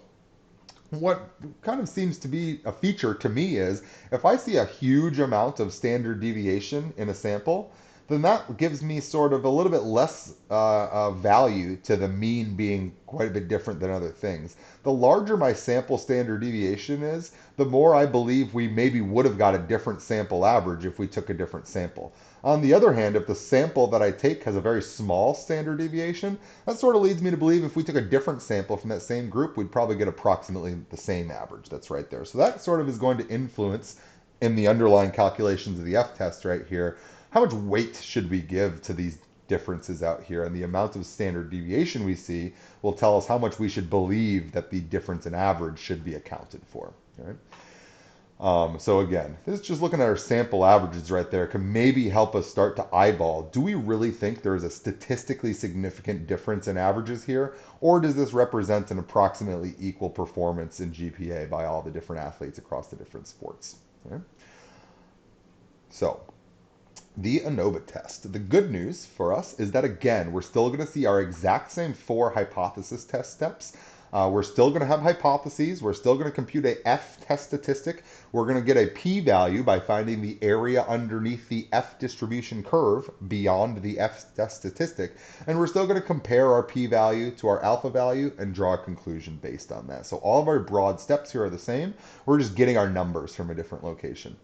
what kind of seems to be a feature to me is if I see a huge amount of standard deviation in a sample, then that gives me sort of a little bit less value to the mean being quite a bit different than other things. The larger my sample standard deviation is, the more I believe we maybe would have got a different sample average if we took a different sample. On the other hand, if the sample that I take has a very small standard deviation, that sort of leads me to believe if we took a different sample from that same group, we'd probably get approximately the same average that's right there. So that sort of is going to influence in the underlying calculations of the F-test right here, how much weight should we give to these differences out here? And the amount of standard deviation we see will tell us how much we should believe that the difference in average should be accounted for. Right? So again, this is just looking at our sample averages right there can maybe help us start to eyeball. Do we really think there is a statistically significant difference in averages here? Or does this represent an approximately equal performance in GPA by all the different athletes across the different sports? Okay? So the ANOVA test. The good news for us is that, again, we're still going to see our exact same 4 hypothesis test steps. We're still going to have hypotheses. We're still going to compute a F-test statistic. We're going to get a p-value by finding the area underneath the F distribution curve beyond the F-test statistic. And we're still going to compare our p-value to our alpha value and draw a conclusion based on that. So all of our broad steps here are the same. We're just getting our numbers from a different location.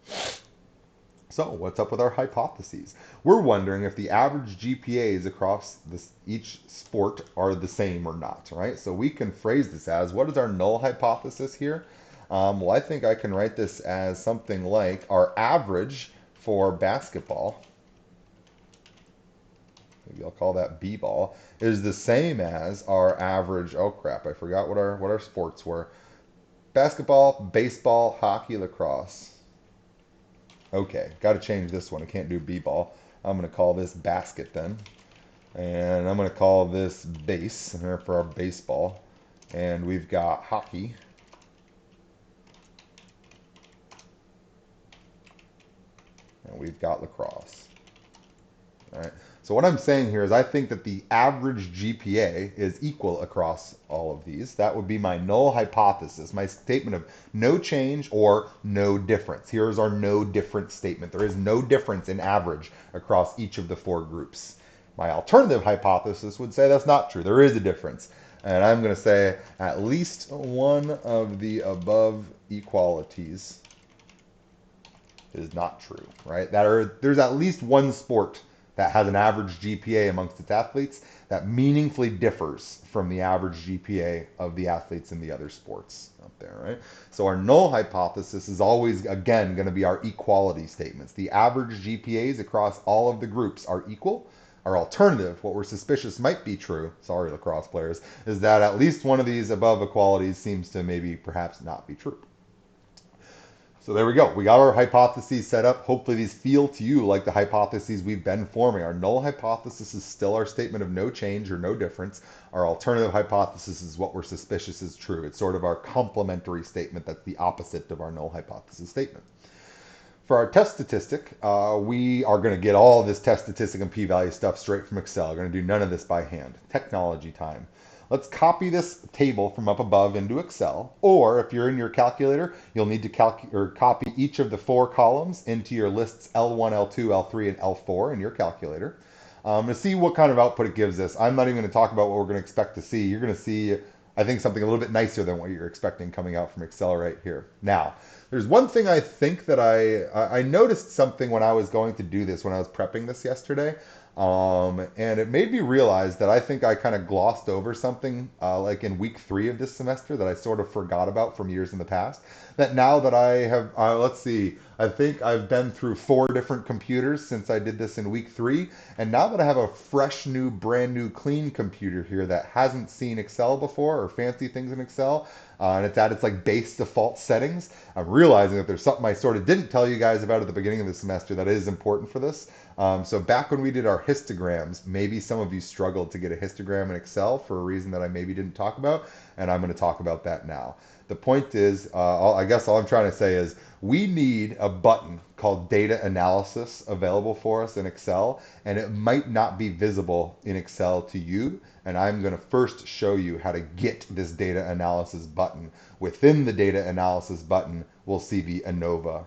So what's up with our hypotheses? We're wondering if the average GPAs across each sport are the same or not, right? So we can phrase this as, what is our null hypothesis here? Well, I think I can write this as something like our average for basketball, maybe I'll call that B-ball, is the same as our average, oh crap, I forgot what our sports were. Basketball, baseball, hockey, lacrosse. Okay, got to change this one. I can't do b-ball. I'm going to call this basket then. And I'm going to call this base for our baseball. And we've got hockey. And we've got lacrosse. All right. So what I'm saying here is I think that the average GPA is equal across all of these. That would be my null hypothesis, my statement of no change or no difference. Here's our no difference statement. There is no difference in average across each of the 4 groups. My alternative hypothesis would say that's not true. There is a difference. And I'm going to say at least one of the above equalities is not true, right? There's at least one sport that has an average GPA amongst its athletes that meaningfully differs from the average GPA of the athletes in the other sports up there, right? So our null hypothesis is always, again, going to be our equality statements. The average GPAs across all of the groups are equal. Our alternative, what we're suspicious might be true, sorry lacrosse players, is that at least one of these above equalities seems to maybe perhaps not be true. So there we go. We got our hypotheses set up. Hopefully these feel to you like the hypotheses we've been forming. Our null hypothesis is still our statement of no change or no difference. Our alternative hypothesis is what we're suspicious is true. It's sort of our complementary statement that's the opposite of our null hypothesis statement. For our test statistic, we are going to get all this test statistic and p-value stuff straight from Excel. We're going to do none of this by hand. Technology time. Let's copy this table from up above into Excel, or if you're in your calculator, you'll need to copy each of the 4 columns into your lists L1, L2, L3, and L4 in your calculator. To see what kind of output it gives us, I'm not even going to talk about what we're going to expect to see. You're going to see, I think, something a little bit nicer than what you're expecting coming out from Excel right here. Now, there's one thing I think that I noticed something when I was going to do this, when I was prepping this yesterday. And it made me realize that I think I kind of glossed over something like in week 3 of this semester that I sort of forgot about from years in the past. That now that I have, let's see, I think I've been through 4 different computers since I did this in week 3. And now that I have a fresh new, brand new, clean computer here that hasn't seen Excel before or fancy things in Excel, and it's at its like base default settings, I'm realizing that there's something I sort of didn't tell you guys about at the beginning of the semester that is important for this. So back when we did our histograms, maybe some of you struggled to get a histogram in Excel for a reason that I maybe didn't talk about, and I'm going to talk about that now. The point is, I guess all I'm trying to say is we need a button called data analysis available for us in Excel, and it might not be visible in Excel to you, and I'm going to first show you how to get this data analysis button. Within the data analysis button, we'll see the ANOVA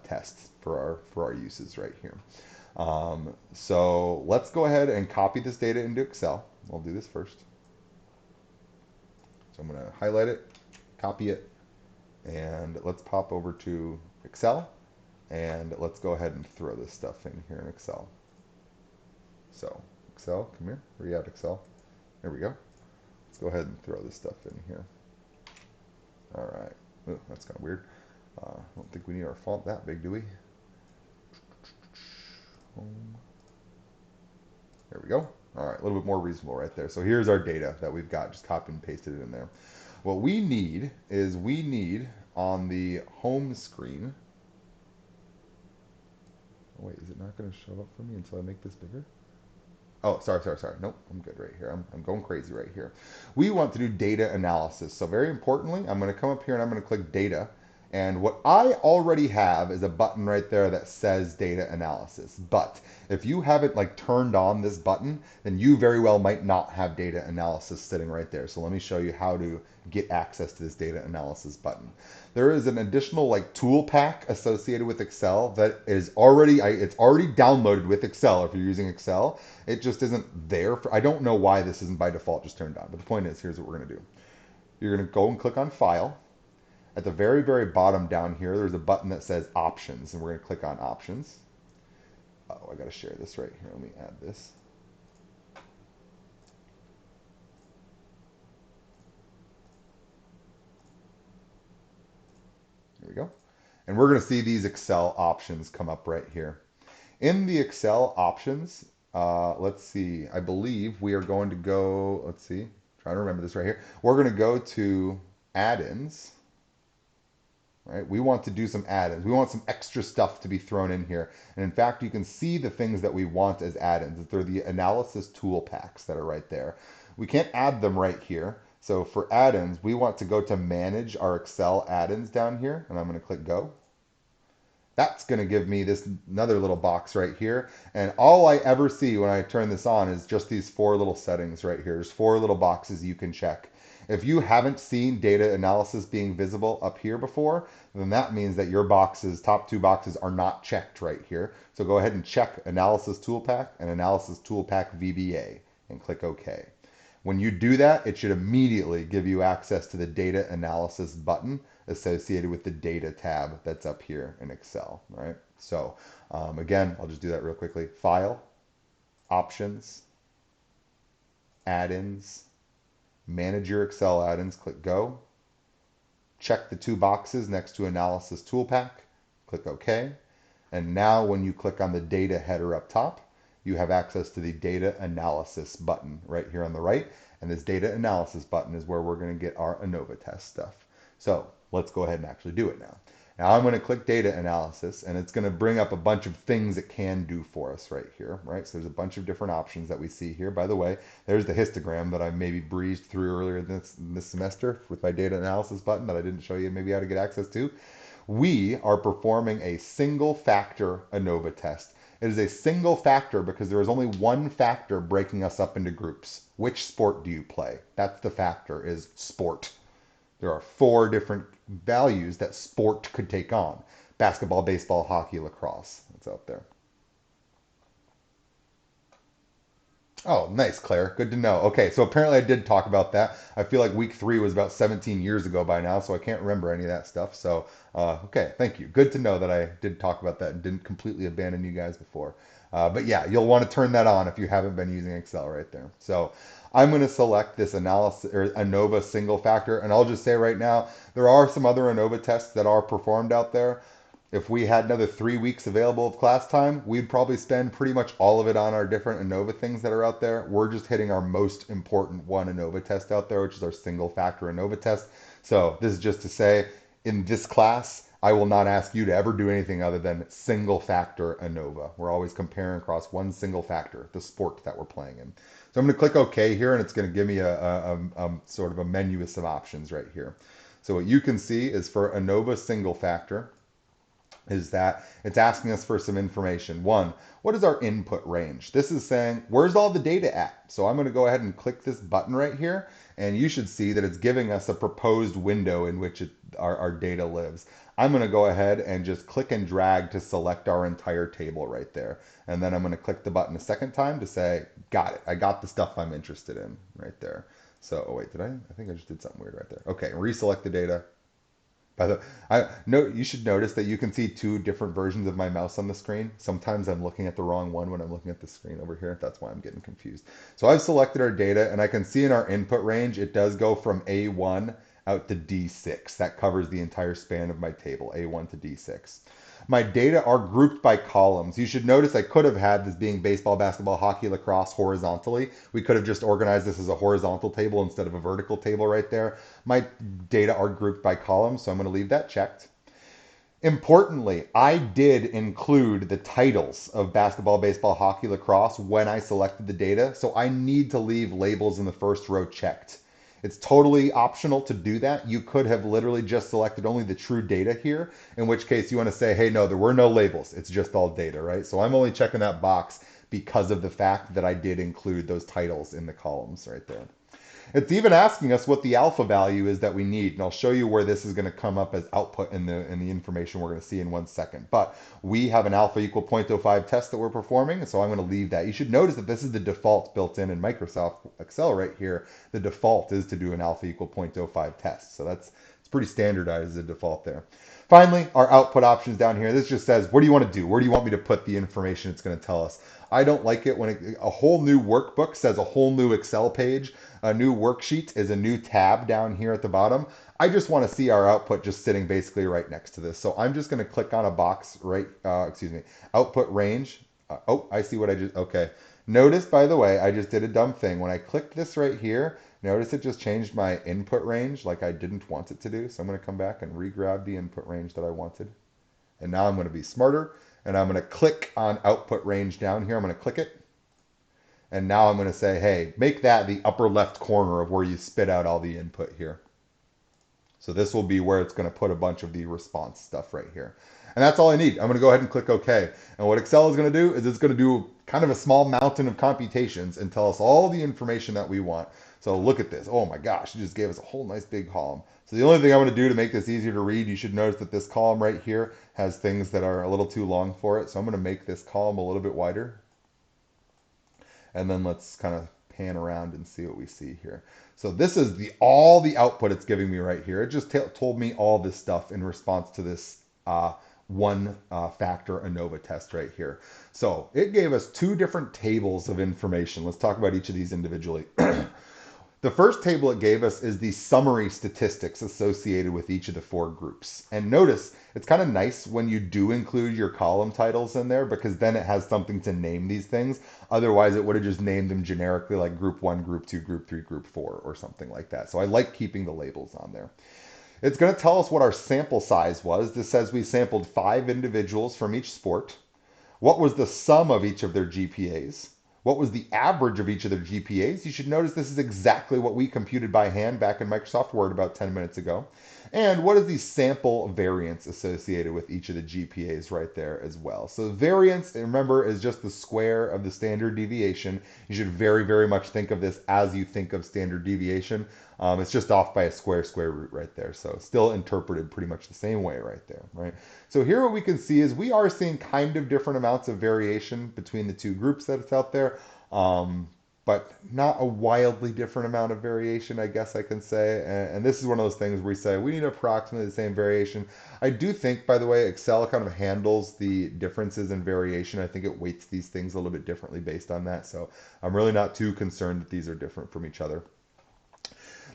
tests for our uses right here. So let's go ahead and copy this data into Excel. I'll do this first. So I'm going to highlight it, copy it, and let's pop over to Excel, and let's go ahead and throw this stuff in here in Excel. So Excel, come here. Where you at, Excel? There we go. Let's go ahead and throw this stuff in here. All right. Ooh, that's kind of weird. I don't think we need our font that big, do we? Home. There we go. All right, a little bit more reasonable right there. So here's our data that we've got, just copied and pasted it in there. What we need is on the home screen. Oh, wait, is it not going to show up for me until I make this bigger? Oh, sorry. Nope, I'm good right here. I'm going crazy right here. We want to do data analysis. So very importantly, I'm going to come up here and I'm going to click data. And what I already have is a button right there that says data analysis. But if you haven't like turned on this button, then you very well might not have data analysis sitting right there. So let me show you how to get access to this data analysis button. There is an additional like tool pack associated with Excel that is already, it's already downloaded with Excel if you're using Excel. It just isn't there. I don't know why this isn't by default just turned on. But the point is, here's what we're going to do. You're going to go and click on File. At the very, very bottom down here, there's a button that says Options, and we're going to click on Options. Oh, I got to share this right here. Let me add this. Here we go. And we're going to see these Excel options come up right here. In the Excel options, let's see, I believe we are going to go, let's see, trying to remember this right here. We're going to go to add-ins. Right? We want to do some add-ins. We want some extra stuff to be thrown in here. And in fact, you can see the things that we want as add-ins. They're the analysis tool packs that are right there. We can't add them right here. So for add-ins, we want to go to manage our Excel add-ins down here. And I'm going to click go. That's going to give me this another little box right here. And all I ever see when I turn this on is just these 4 little settings right here. There's 4 little boxes you can check. If you haven't seen data analysis being visible up here before, then that means that your boxes, top 2 boxes, are not checked right here. So go ahead and check Analysis Toolpack and Analysis Toolpack VBA and click OK. When you do that, it should immediately give you access to the Data Analysis button associated with the Data tab that's up here in Excel, right? So again, I'll just do that real quickly. File, options, add-ins, manage your Excel add-ins, click go. Check the two boxes next to analysis toolpack, click OK. And now when you click on the data header up top, you have access to the data analysis button right here on the right. And this data analysis button is where we're going to get our ANOVA test stuff. So let's go ahead and actually do it now. Now I'm going to click data analysis, and it's going to bring up a bunch of things it can do for us right here, right? So there's a bunch of different options that we see here. By the way, there's the histogram that I maybe breezed through earlier this semester with my data analysis button that I didn't show you maybe how to get access to. We are performing a single factor ANOVA test. It is a single factor because there is only one factor breaking us up into groups. Which sport do you play? That's the factor, is sport. There are 4 different values that sport could take on. Basketball, baseball, hockey, lacrosse. That's out there. Oh, nice, Claire. Good to know. Okay, so apparently I did talk about that. I feel like week 3 was about 17 years ago by now, so I can't remember any of that stuff. So, okay, thank you. Good to know that I did talk about that and didn't completely abandon you guys before. But yeah, you'll want to turn that on if you haven't been using Excel right there. So I'm going to select this analysis or ANOVA single factor, and I'll just say right now, there are some other ANOVA tests that are performed out there. If we had another 3 weeks available of class time, we'd probably spend pretty much all of it on our different ANOVA things that are out there. We're just hitting our most important one ANOVA test out there, which is our single factor ANOVA test. So this is just to say, in this class, I will not ask you to ever do anything other than single factor ANOVA. We're always comparing across one single factor, the sport that we're playing in. So I'm going to click OK here, and it's going to give me a sort of a menu with some options right here. So what you can see is for ANOVA single factor, is that it's asking us for some information. One, what is our input range? This is saying, where's all the data at? So I'm going to go ahead and click this button right here, and you should see that it's giving us a proposed window in which our data lives. I'm going to go ahead and just click and drag to select our entire table right there. And then I'm going to click the button a second time to say, got it. I got the stuff I'm interested in right there. So, oh wait, did I? I think I just did something weird right there. Okay, reselect the data. By the I no, you should notice that you can see 2 different versions of my mouse on the screen. Sometimes I'm looking at the wrong one when I'm looking at the screen over here. That's why I'm getting confused. So I've selected our data, and I can see in our input range, it does go from A1 out to D6. That covers the entire span of my table, A1 to D6. My data are grouped by columns. You should notice I could have had this being baseball, basketball, hockey, lacrosse horizontally. We could have just organized this as a horizontal table instead of a vertical table right there. My data are grouped by columns, so I'm going to leave that checked. Importantly, I did include the titles of basketball, baseball, hockey, lacrosse when I selected the data, so I need to leave labels in the first row checked. It's totally optional to do that. You could have literally just selected only the true data here, in which case you want to say, hey, no, there were no labels. It's just all data, right? So I'm only checking that box because of the fact that I did include those titles in the columns right there. It's even asking us what the alpha value is that we need, and I'll show you where this is going to come up as output in the information we're going to see in 1 second. But we have an alpha equal 0.05 test that we're performing, so I'm going to leave that. You should notice that this is the default built in Microsoft Excel right here. The default is to do an alpha equal 0.05 test, so it's pretty standardized as a default there. Finally, our output options down here. This just says, what do you want to do? Where do you want me to put the information it's going to tell us? I don't like it when a whole new workbook says a whole new Excel page. A new worksheet is a new tab down here at the bottom. I just want to see our output just sitting basically right next to this. So I'm just going to click on a box right, output range. Oh, I see what I just, okay. Notice, by the way, I just did a dumb thing. When I clicked this right here, notice it just changed my input range like I didn't want it to do. So I'm going to come back and re-grab the input range that I wanted. And now I'm going to be smarter, and I'm going to click on output range down here. I'm going to click it. And now I'm going to say, hey, make that the upper left corner of where you spit out all the input here. So this will be where it's going to put a bunch of the response stuff right here. And that's all I need. I'm going to go ahead and click OK. And what Excel is going to do is it's going to do kind of a small mountain of computations and tell us all the information that we want. So look at this. Oh my gosh, it just gave us a whole nice big column. So the only thing I'm going to do to make this easier to read, you should notice that this column right here has things that are a little too long for it. So I'm going to make this column a little bit wider. And then let's kind of pan around and see what we see here. So this is all the output it's giving me right here. It just told me all this stuff in response to this one factor ANOVA test right here. So it gave us two different tables of information. Let's talk about each of these individually. The first table it gave us is the summary statistics associated with each of the four groups. And notice it's kind of nice when you do include your column titles in there because then it has something to name these things. Otherwise, it would have just named them generically like group 1, group 2, group 3, group 4, or something like that. So I like keeping the labels on there. It's going to tell us what our sample size was. This says we sampled 5 individuals from each sport. What was the sum of each of their GPAs? What was the average of each of their GPAs? You should notice this is exactly what we computed by hand back in Microsoft Word about 10 minutes ago. And what is the sample variance associated with each of the GPAs right there as well? So variance, remember, is just the square of the standard deviation. You should very, very much think of this as you think of standard deviation. It's just off by a square root right there. So still interpreted pretty much the same way right there, right? So here what we can see is we are seeing kind of different amounts of variation between the two groups that's out there, but not a wildly different amount of variation, I guess I can say. And this is one of those things where we say we need approximately the same variation. I do think, by the way, Excel kind of handles the differences in variation. I think it weights these things a little bit differently based on that. So I'm really not too concerned that these are different from each other.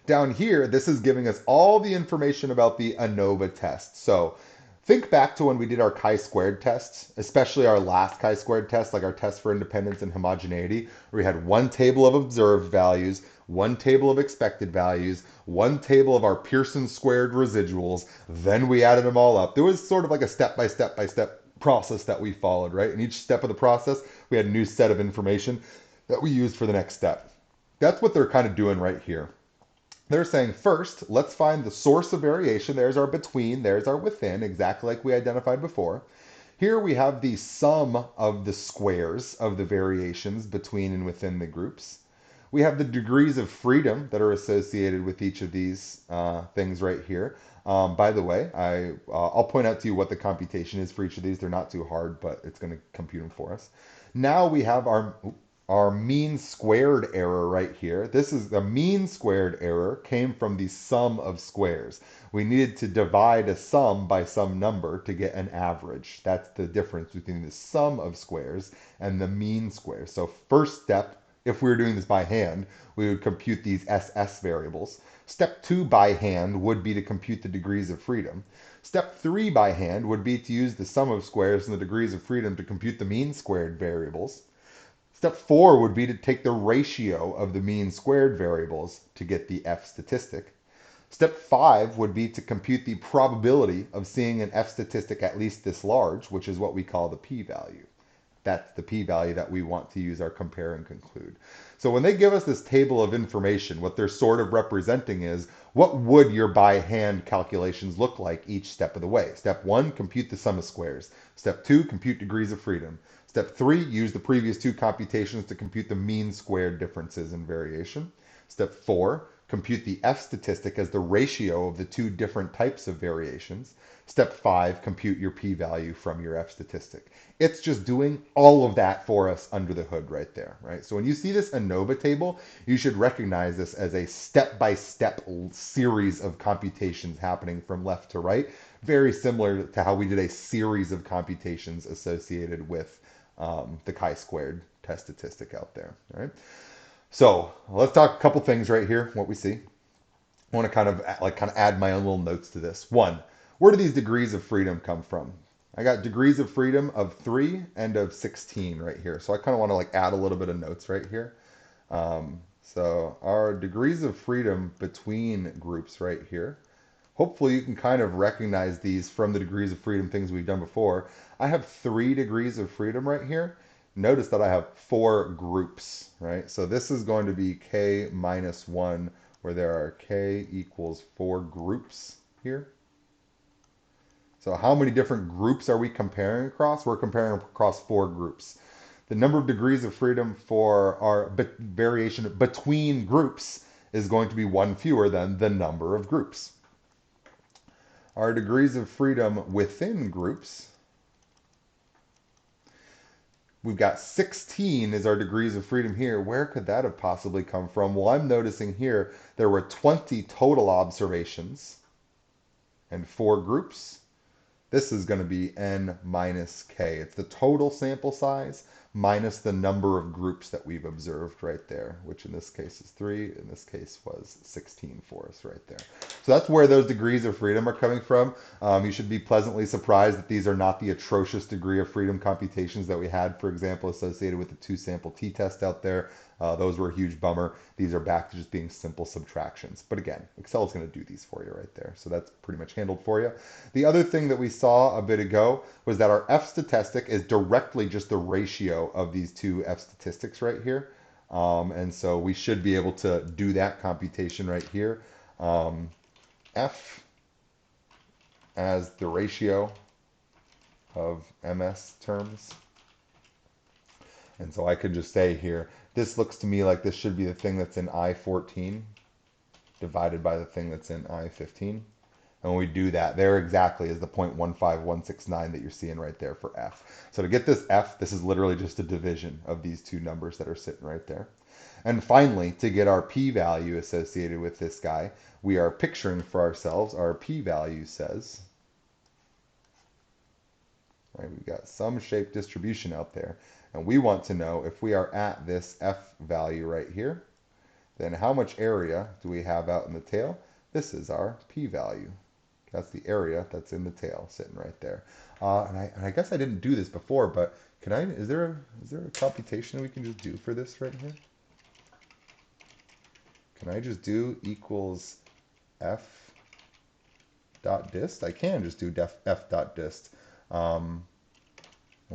Down here, this is giving us all the information about the ANOVA test. So think back to when we did our chi-squared tests, especially our last chi-squared test, like our test for independence and homogeneity, where we had one table of observed values, one table of expected values, one table of our Pearson squared residuals, then we added them all up. There was sort of like a step-by-step process that we followed, right? And each step of the process, we had a new set of information that we used for the next step. That's what they're kind of doing right here. They're saying first, let's find the source of variation. There's our between, there's our within, exactly like we identified before. Here we have the sum of the squares of the variations between and within the groups. We have the degrees of freedom that are associated with each of these things right here. By the way, I'll point out to you what the computation is for each of these. They're not too hard, but it's going to compute them for us. Now we have our mean squared error right here. This is the mean squared error came from the sum of squares. We needed to divide a sum by some number to get an average. That's the difference between the sum of squares and the mean squares. So first step, if we were doing this by hand, we would compute these SS variables. Step 2 by hand would be to compute the degrees of freedom. Step 3 by hand would be to use the sum of squares and the degrees of freedom to compute the mean squared variables. Step 4 would be to take the ratio of the mean squared variables to get the F statistic. Step 5 would be to compute the probability of seeing an F statistic at least this large, which is what we call the p-value. That's the p-value that we want to use our compare and conclude. So when they give us this table of information, what they're sort of representing is what would your by hand calculations look like each step of the way. Step 1, compute the sum of squares. Step 2, compute degrees of freedom. Step 3, use the previous two computations to compute the mean squared differences in variation. Step 4, compute the F statistic as the ratio of the two different types of variations. Step 5, compute your p-value from your F statistic. It's just doing all of that for us under the hood right there, right? So when you see this ANOVA table, you should recognize this as a step-by-step series of computations happening from left to right, very similar to how we did a series of computations associated with the chi-squared test statistic out there, right? So let's talk a couple things right here, what we see. I want to kind of add my own little notes to this. One, where do these degrees of freedom come from? I got degrees of freedom of 3 and of 16 right here. So I kind of want to add a little bit of notes right here. So our degrees of freedom between groups right here. Hopefully you can kind of recognize these from the degrees of freedom things we've done before. I have 3 degrees of freedom right here. Notice that I have 4 groups, right? So this is going to be k minus 1, where there are k equals 4 groups here. So how many different groups are we comparing across? We're comparing across 4 groups. The number of degrees of freedom for our variation between groups is going to be 1 fewer than the number of groups. Our degrees of freedom within groups, we've got 16 is our degrees of freedom here. Where could that have possibly come from? Well, I'm noticing here there were 20 total observations and 4 groups. This is going to be n minus k. It's the total sample size minus the number of groups that we've observed right there, which in this case is 3, in this case was 16 for us right there. So that's where those degrees of freedom are coming from. You should be pleasantly surprised that these are not the atrocious degree of freedom computations that we had, for example, associated with the 2-sample t-test out there. Those were a huge bummer. These are back to just being simple subtractions. But again, Excel is going to do these for you right there. So that's pretty much handled for you. The other thing that we saw a bit ago was that our F statistic is directly just the ratio of these two F statistics right here. And so we should be able to do that computation right here. F as the ratio of MS terms. And so I could just say here, this looks to me like this should be the thing that's in I14 divided by the thing that's in I15. And when we do that, there exactly is the 0.15169 that you're seeing right there for F. So to get this F, this is literally just a division of these two numbers that are sitting right there. And finally, to get our p-value associated with this guy, we are picturing for ourselves our p-value says, right, we've got some shape distribution out there. And we want to know if we are at this F value right here, then how much area do we have out in the tail? This is our p-value. That's the area that's in the tail sitting right there. And I guess I didn't do this before, but can I? Is there a computation we can just do for this right here? Can I just do equals f dot dist? I can just do f dot dist. And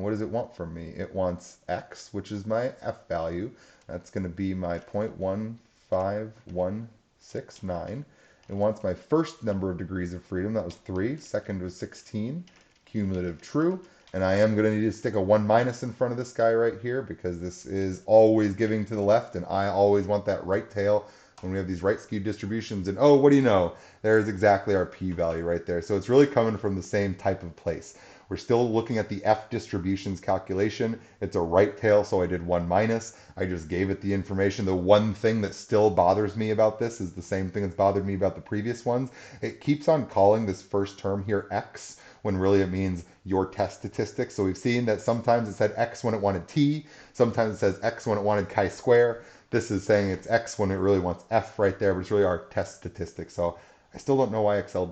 what does it want from me? It wants x, which is my f value. That's going to be my 0.15169. It wants my first number of degrees of freedom. That was 3. Second was 16. Cumulative true. And I am going to need to stick a 1 minus in front of this guy right here because this is always giving to the left, and I always want that right tail when we have these right skewed distributions. And oh, what do you know? There's exactly our p-value right there. So it's really coming from the same type of place. We're still looking at the F distributions calculation. It's a right tail, so I did 1 minus. I just gave it the information. The one thing that still bothers me about this is the same thing that's bothered me about the previous ones. It keeps on calling this first term here X, when really it means your test statistics. So we've seen that sometimes it said X when it wanted T, sometimes it says X when it wanted chi-square. This is saying it's X when it really wants F right there, but it's really our test statistics. So I still don't know why Excel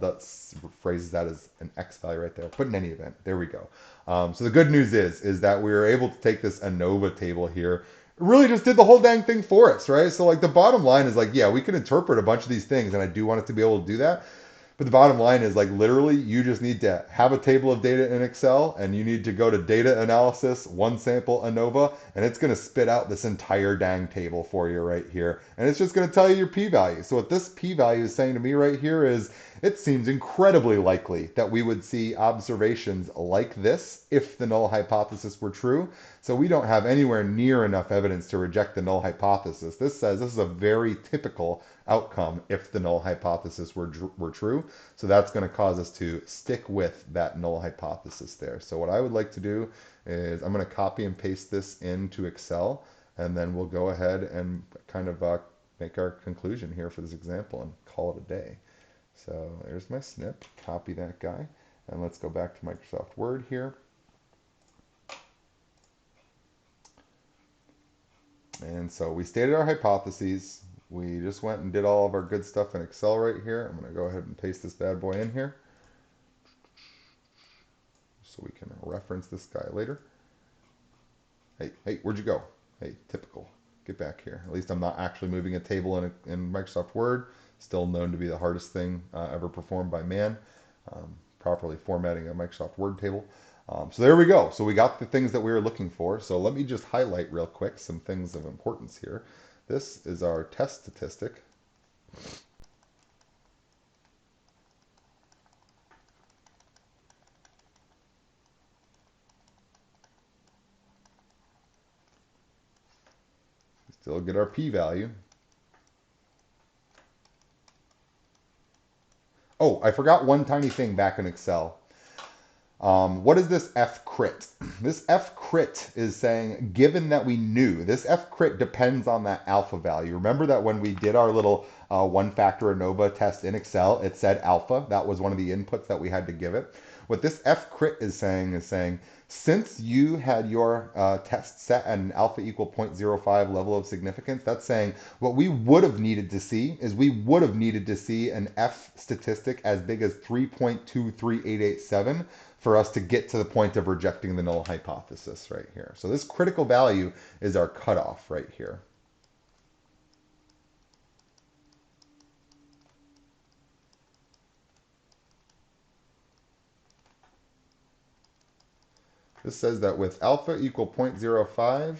phrases that as an X value right there. But in any event, there we go. So the good news is that we were able to take this ANOVA table here. It really just did the whole dang thing for us, right? So like the bottom line is like, yeah, we can interpret a bunch of these things, and I do want it to be able to do that. But the bottom line is like literally you just need to have a table of data in Excel, and you need to go to data analysis, one sample ANOVA, and it's going to spit out this entire dang table for you right here. And it's just going to tell you your p-value. So what this p-value is saying to me right here is it seems incredibly likely that we would see observations like this if the null hypothesis were true. So we don't have anywhere near enough evidence to reject the null hypothesis. This says this is a very typical outcome if the null hypothesis were true. So that's going to cause us to stick with that null hypothesis there. So what I would like to do is I'm going to copy and paste this into Excel, and then we'll go ahead and kind of make our conclusion here for this example and call it a day. So there's my snip, copy that guy, and let's go back to Microsoft Word here. And so we stated our hypotheses. We just went and did all of our good stuff in Excel right here. I'm going to go ahead and paste this bad boy in here so we can reference this guy later. Hey, where'd you go? Hey, typical. Get back here. At least I'm not actually moving a table in Microsoft Word. Still known to be the hardest thing ever performed by man. Properly formatting a Microsoft Word table. So there we go. So we got the things that we were looking for. So let me just highlight real quick some things of importance here. This is our test statistic. Still get our p-value. Oh, I forgot one tiny thing back in Excel. What is this F crit? This F crit is saying, given that we knew, this F crit depends on that alpha value. Remember that when we did our little one-factor ANOVA test in Excel, it said alpha. That was one of the inputs that we had to give it. What this F crit is saying, since you had your test set at an alpha equal 0.05 level of significance, that's saying what we would have needed to see is we would have needed to see an F statistic as big as 3.23887 for us to get to the point of rejecting the null hypothesis right here. So this critical value is our cutoff right here. This says that with alpha equal 0.05,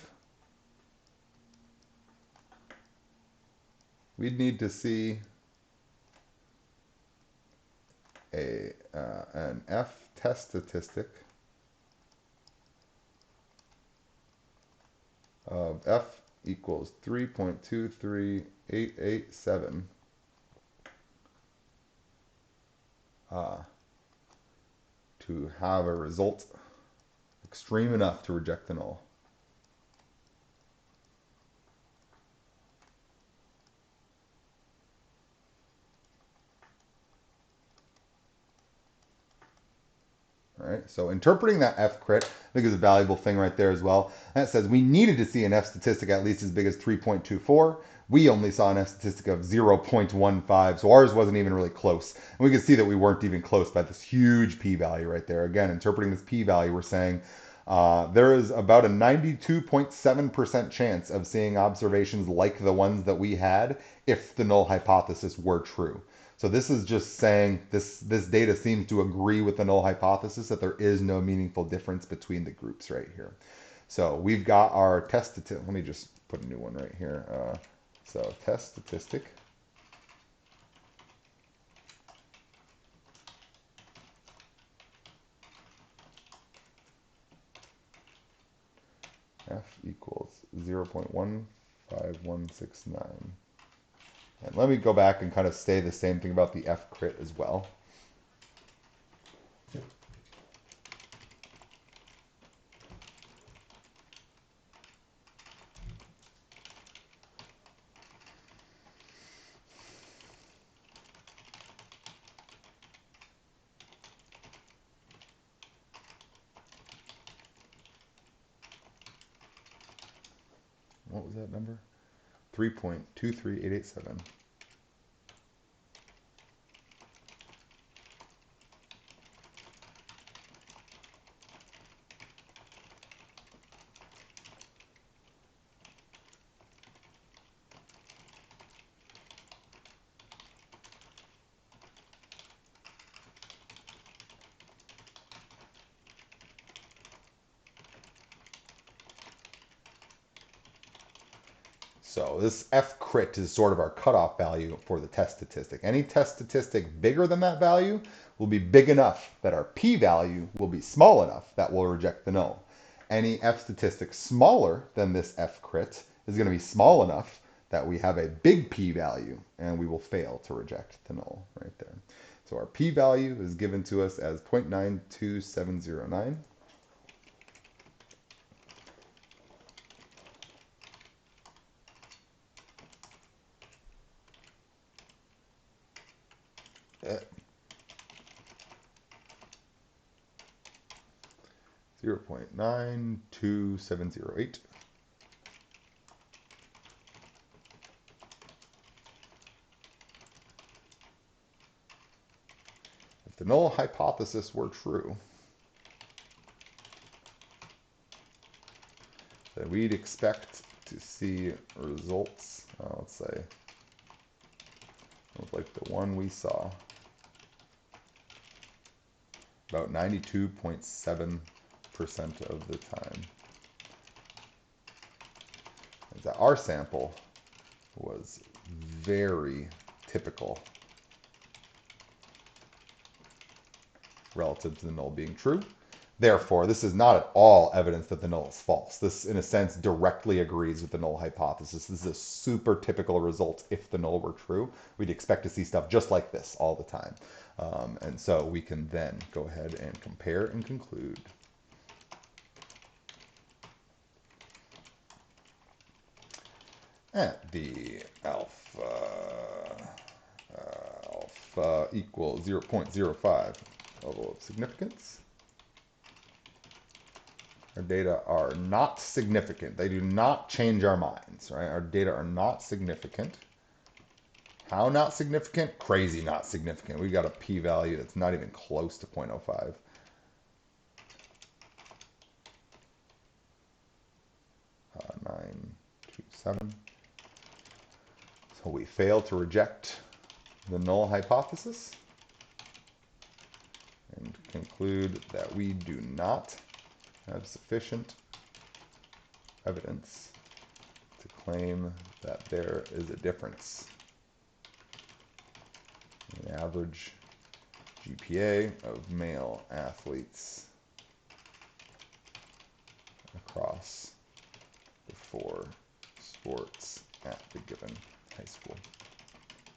we'd need to see an F test statistic of F equals 3.23887 to have a result extreme enough to reject the null. All right, so interpreting that F crit, I think is a valuable thing right there as well. And it says we needed to see an F statistic at least as big as 3.24. We only saw an F statistic of 0.15, so ours wasn't even really close. And we can see that we weren't even close by this huge p-value right there. Again, interpreting this p-value, we're saying there is about a 92.7% chance of seeing observations like the ones that we had if the null hypothesis were true. So this is just saying this data seems to agree with the null hypothesis that there is no meaningful difference between the groups right here. So we've got our test statistic. Let me just put a new one right here. So test statistic. F equals 0.15169. And let me go back and kind of say the same thing about the F crit as well. What was that number? 3.23887. So this F crit is sort of our cutoff value for the test statistic. Any test statistic bigger than that value will be big enough that our p-value will be small enough that will reject the null. Any F statistic smaller than this F crit is going to be small enough that we have a big p-value and we will fail to reject the null right there. So our p-value is given to us as 0.92709. Uh, 0.92708. If the null hypothesis were true, then we'd expect to see results, let's say, like the one we saw, about 92.7% of the time. Is that our sample was very typical relative to the null being true. Therefore, this is not at all evidence that the null is false. This, in a sense, directly agrees with the null hypothesis. This is a super typical result if the null were true. We'd expect to see stuff just like this all the time. And so we can then go ahead and compare and conclude. At the alpha equals 0.05 level of significance. Our data are not significant. They do not change our minds, right? Our data are not significant. How not significant? Crazy not significant. We got a p-value that's not even close to 0.05. 927. So we fail to reject the null hypothesis and conclude that we do not have sufficient evidence to claim that there is a difference in the average GPA of male athletes across the 4 sports at the given high school.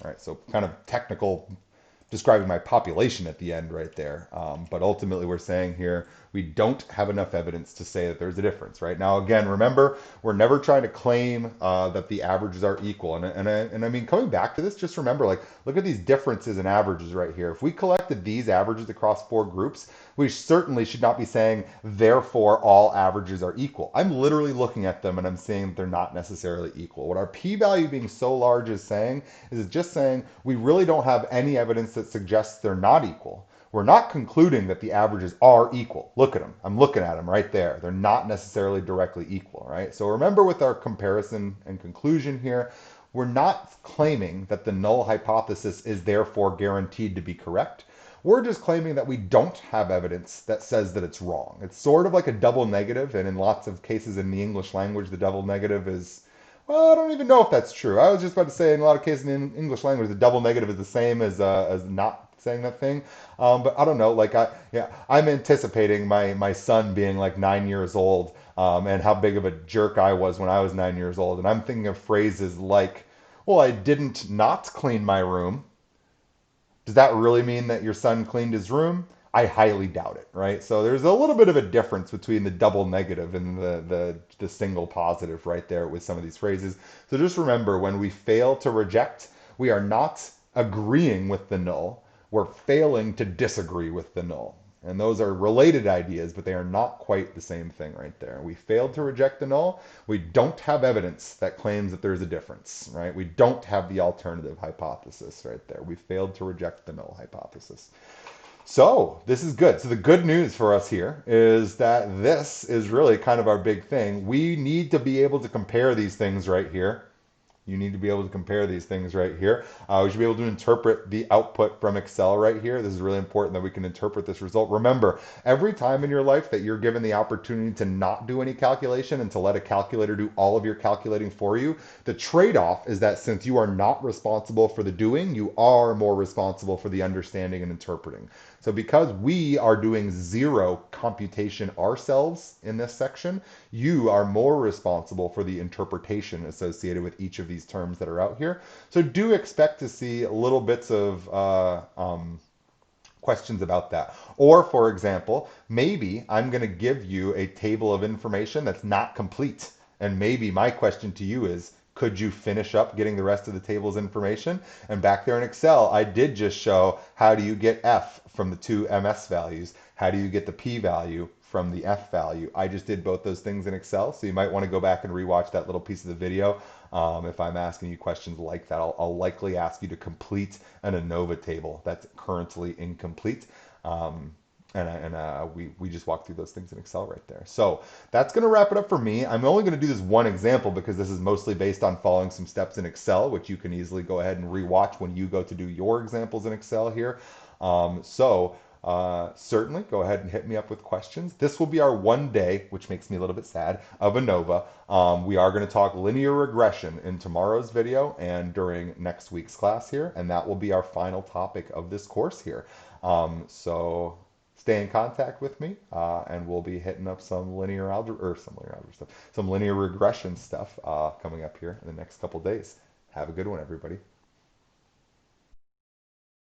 All right, so kind of technical describing my population at the end right there. But ultimately we're saying here we don't have enough evidence to say that there's a difference, right? Now, again, remember, we're never trying to claim that the averages are equal. And I mean, coming back to this, just remember, like, look at these differences in averages right here. If we collected these averages across 4 groups, we certainly should not be saying, therefore, all averages are equal. I'm literally looking at them and I'm saying they're not necessarily equal. What our p-value being so large is saying is just saying we really don't have any evidence that suggests they're not equal. We're not concluding that the averages are equal. Look at them. I'm looking at them right there. They're not necessarily directly equal, right? So remember with our comparison and conclusion here, we're not claiming that the null hypothesis is therefore guaranteed to be correct. We're just claiming that we don't have evidence that says that it's wrong. It's sort of like a double negative, and in lots of cases in the English language, the double negative is, well, I don't even know if that's true. I was just about to say in a lot of cases in the English language, the double negative is the same as not saying that thing. But I don't know. Like I'm anticipating my son being like 9 years old, and how big of a jerk I was when I was 9 years old, and I'm thinking of phrases like, "Well, I didn't not clean my room." Does that really mean that your son cleaned his room? I highly doubt it, right? So there's a little bit of a difference between the double negative and the single positive right there with some of these phrases. So just remember, when we fail to reject, we are not agreeing with the null. We're failing to disagree with the null. And those are related ideas, but they are not quite the same thing right there. We failed to reject the null. We don't have evidence that claims that there's a difference, right? We don't have the alternative hypothesis right there. We failed to reject the null hypothesis. So this is good. So the good news for us here is that this is really kind of our big thing. We need to be able to compare these things right here. You need to be able to compare these things right here. We should be able to interpret the output from Excel right here. This is really important that we can interpret this result. Remember, every time in your life that you're given the opportunity to not do any calculation and to let a calculator do all of your calculating for you, the trade-off is that since you are not responsible for the doing, you are more responsible for the understanding and interpreting. So because we are doing zero computation ourselves in this section, you are more responsible for the interpretation associated with each of these terms that are out here. So do expect to see little bits of questions about that. Or for example, maybe I'm going to give you a table of information that's not complete. And maybe my question to you is, could you finish up getting the rest of the table's information? And back there in Excel, I did just show how do you get F from the 2 MS values? How do you get the P value from the F value? I just did both those things in Excel, so you might want to go back and rewatch that little piece of the video. If I'm asking you questions like that, I'll likely ask you to complete an ANOVA table that's currently incomplete. We just walked through those things in Excel right there. So that's going to wrap it up for me. I'm only going to do this one example because this is mostly based on following some steps in Excel, which you can easily go ahead and rewatch when you go to do your examples in Excel here. Certainly go ahead and hit me up with questions. This will be our one day, which makes me a little bit sad, of ANOVA. We are going to talk linear regression in tomorrow's video and during next week's class here, and that will be our final topic of this course here. So stay in contact with me, and we'll be hitting up some linear algebra, or some linear regression stuff coming up here in the next couple days. Have a good one, everybody.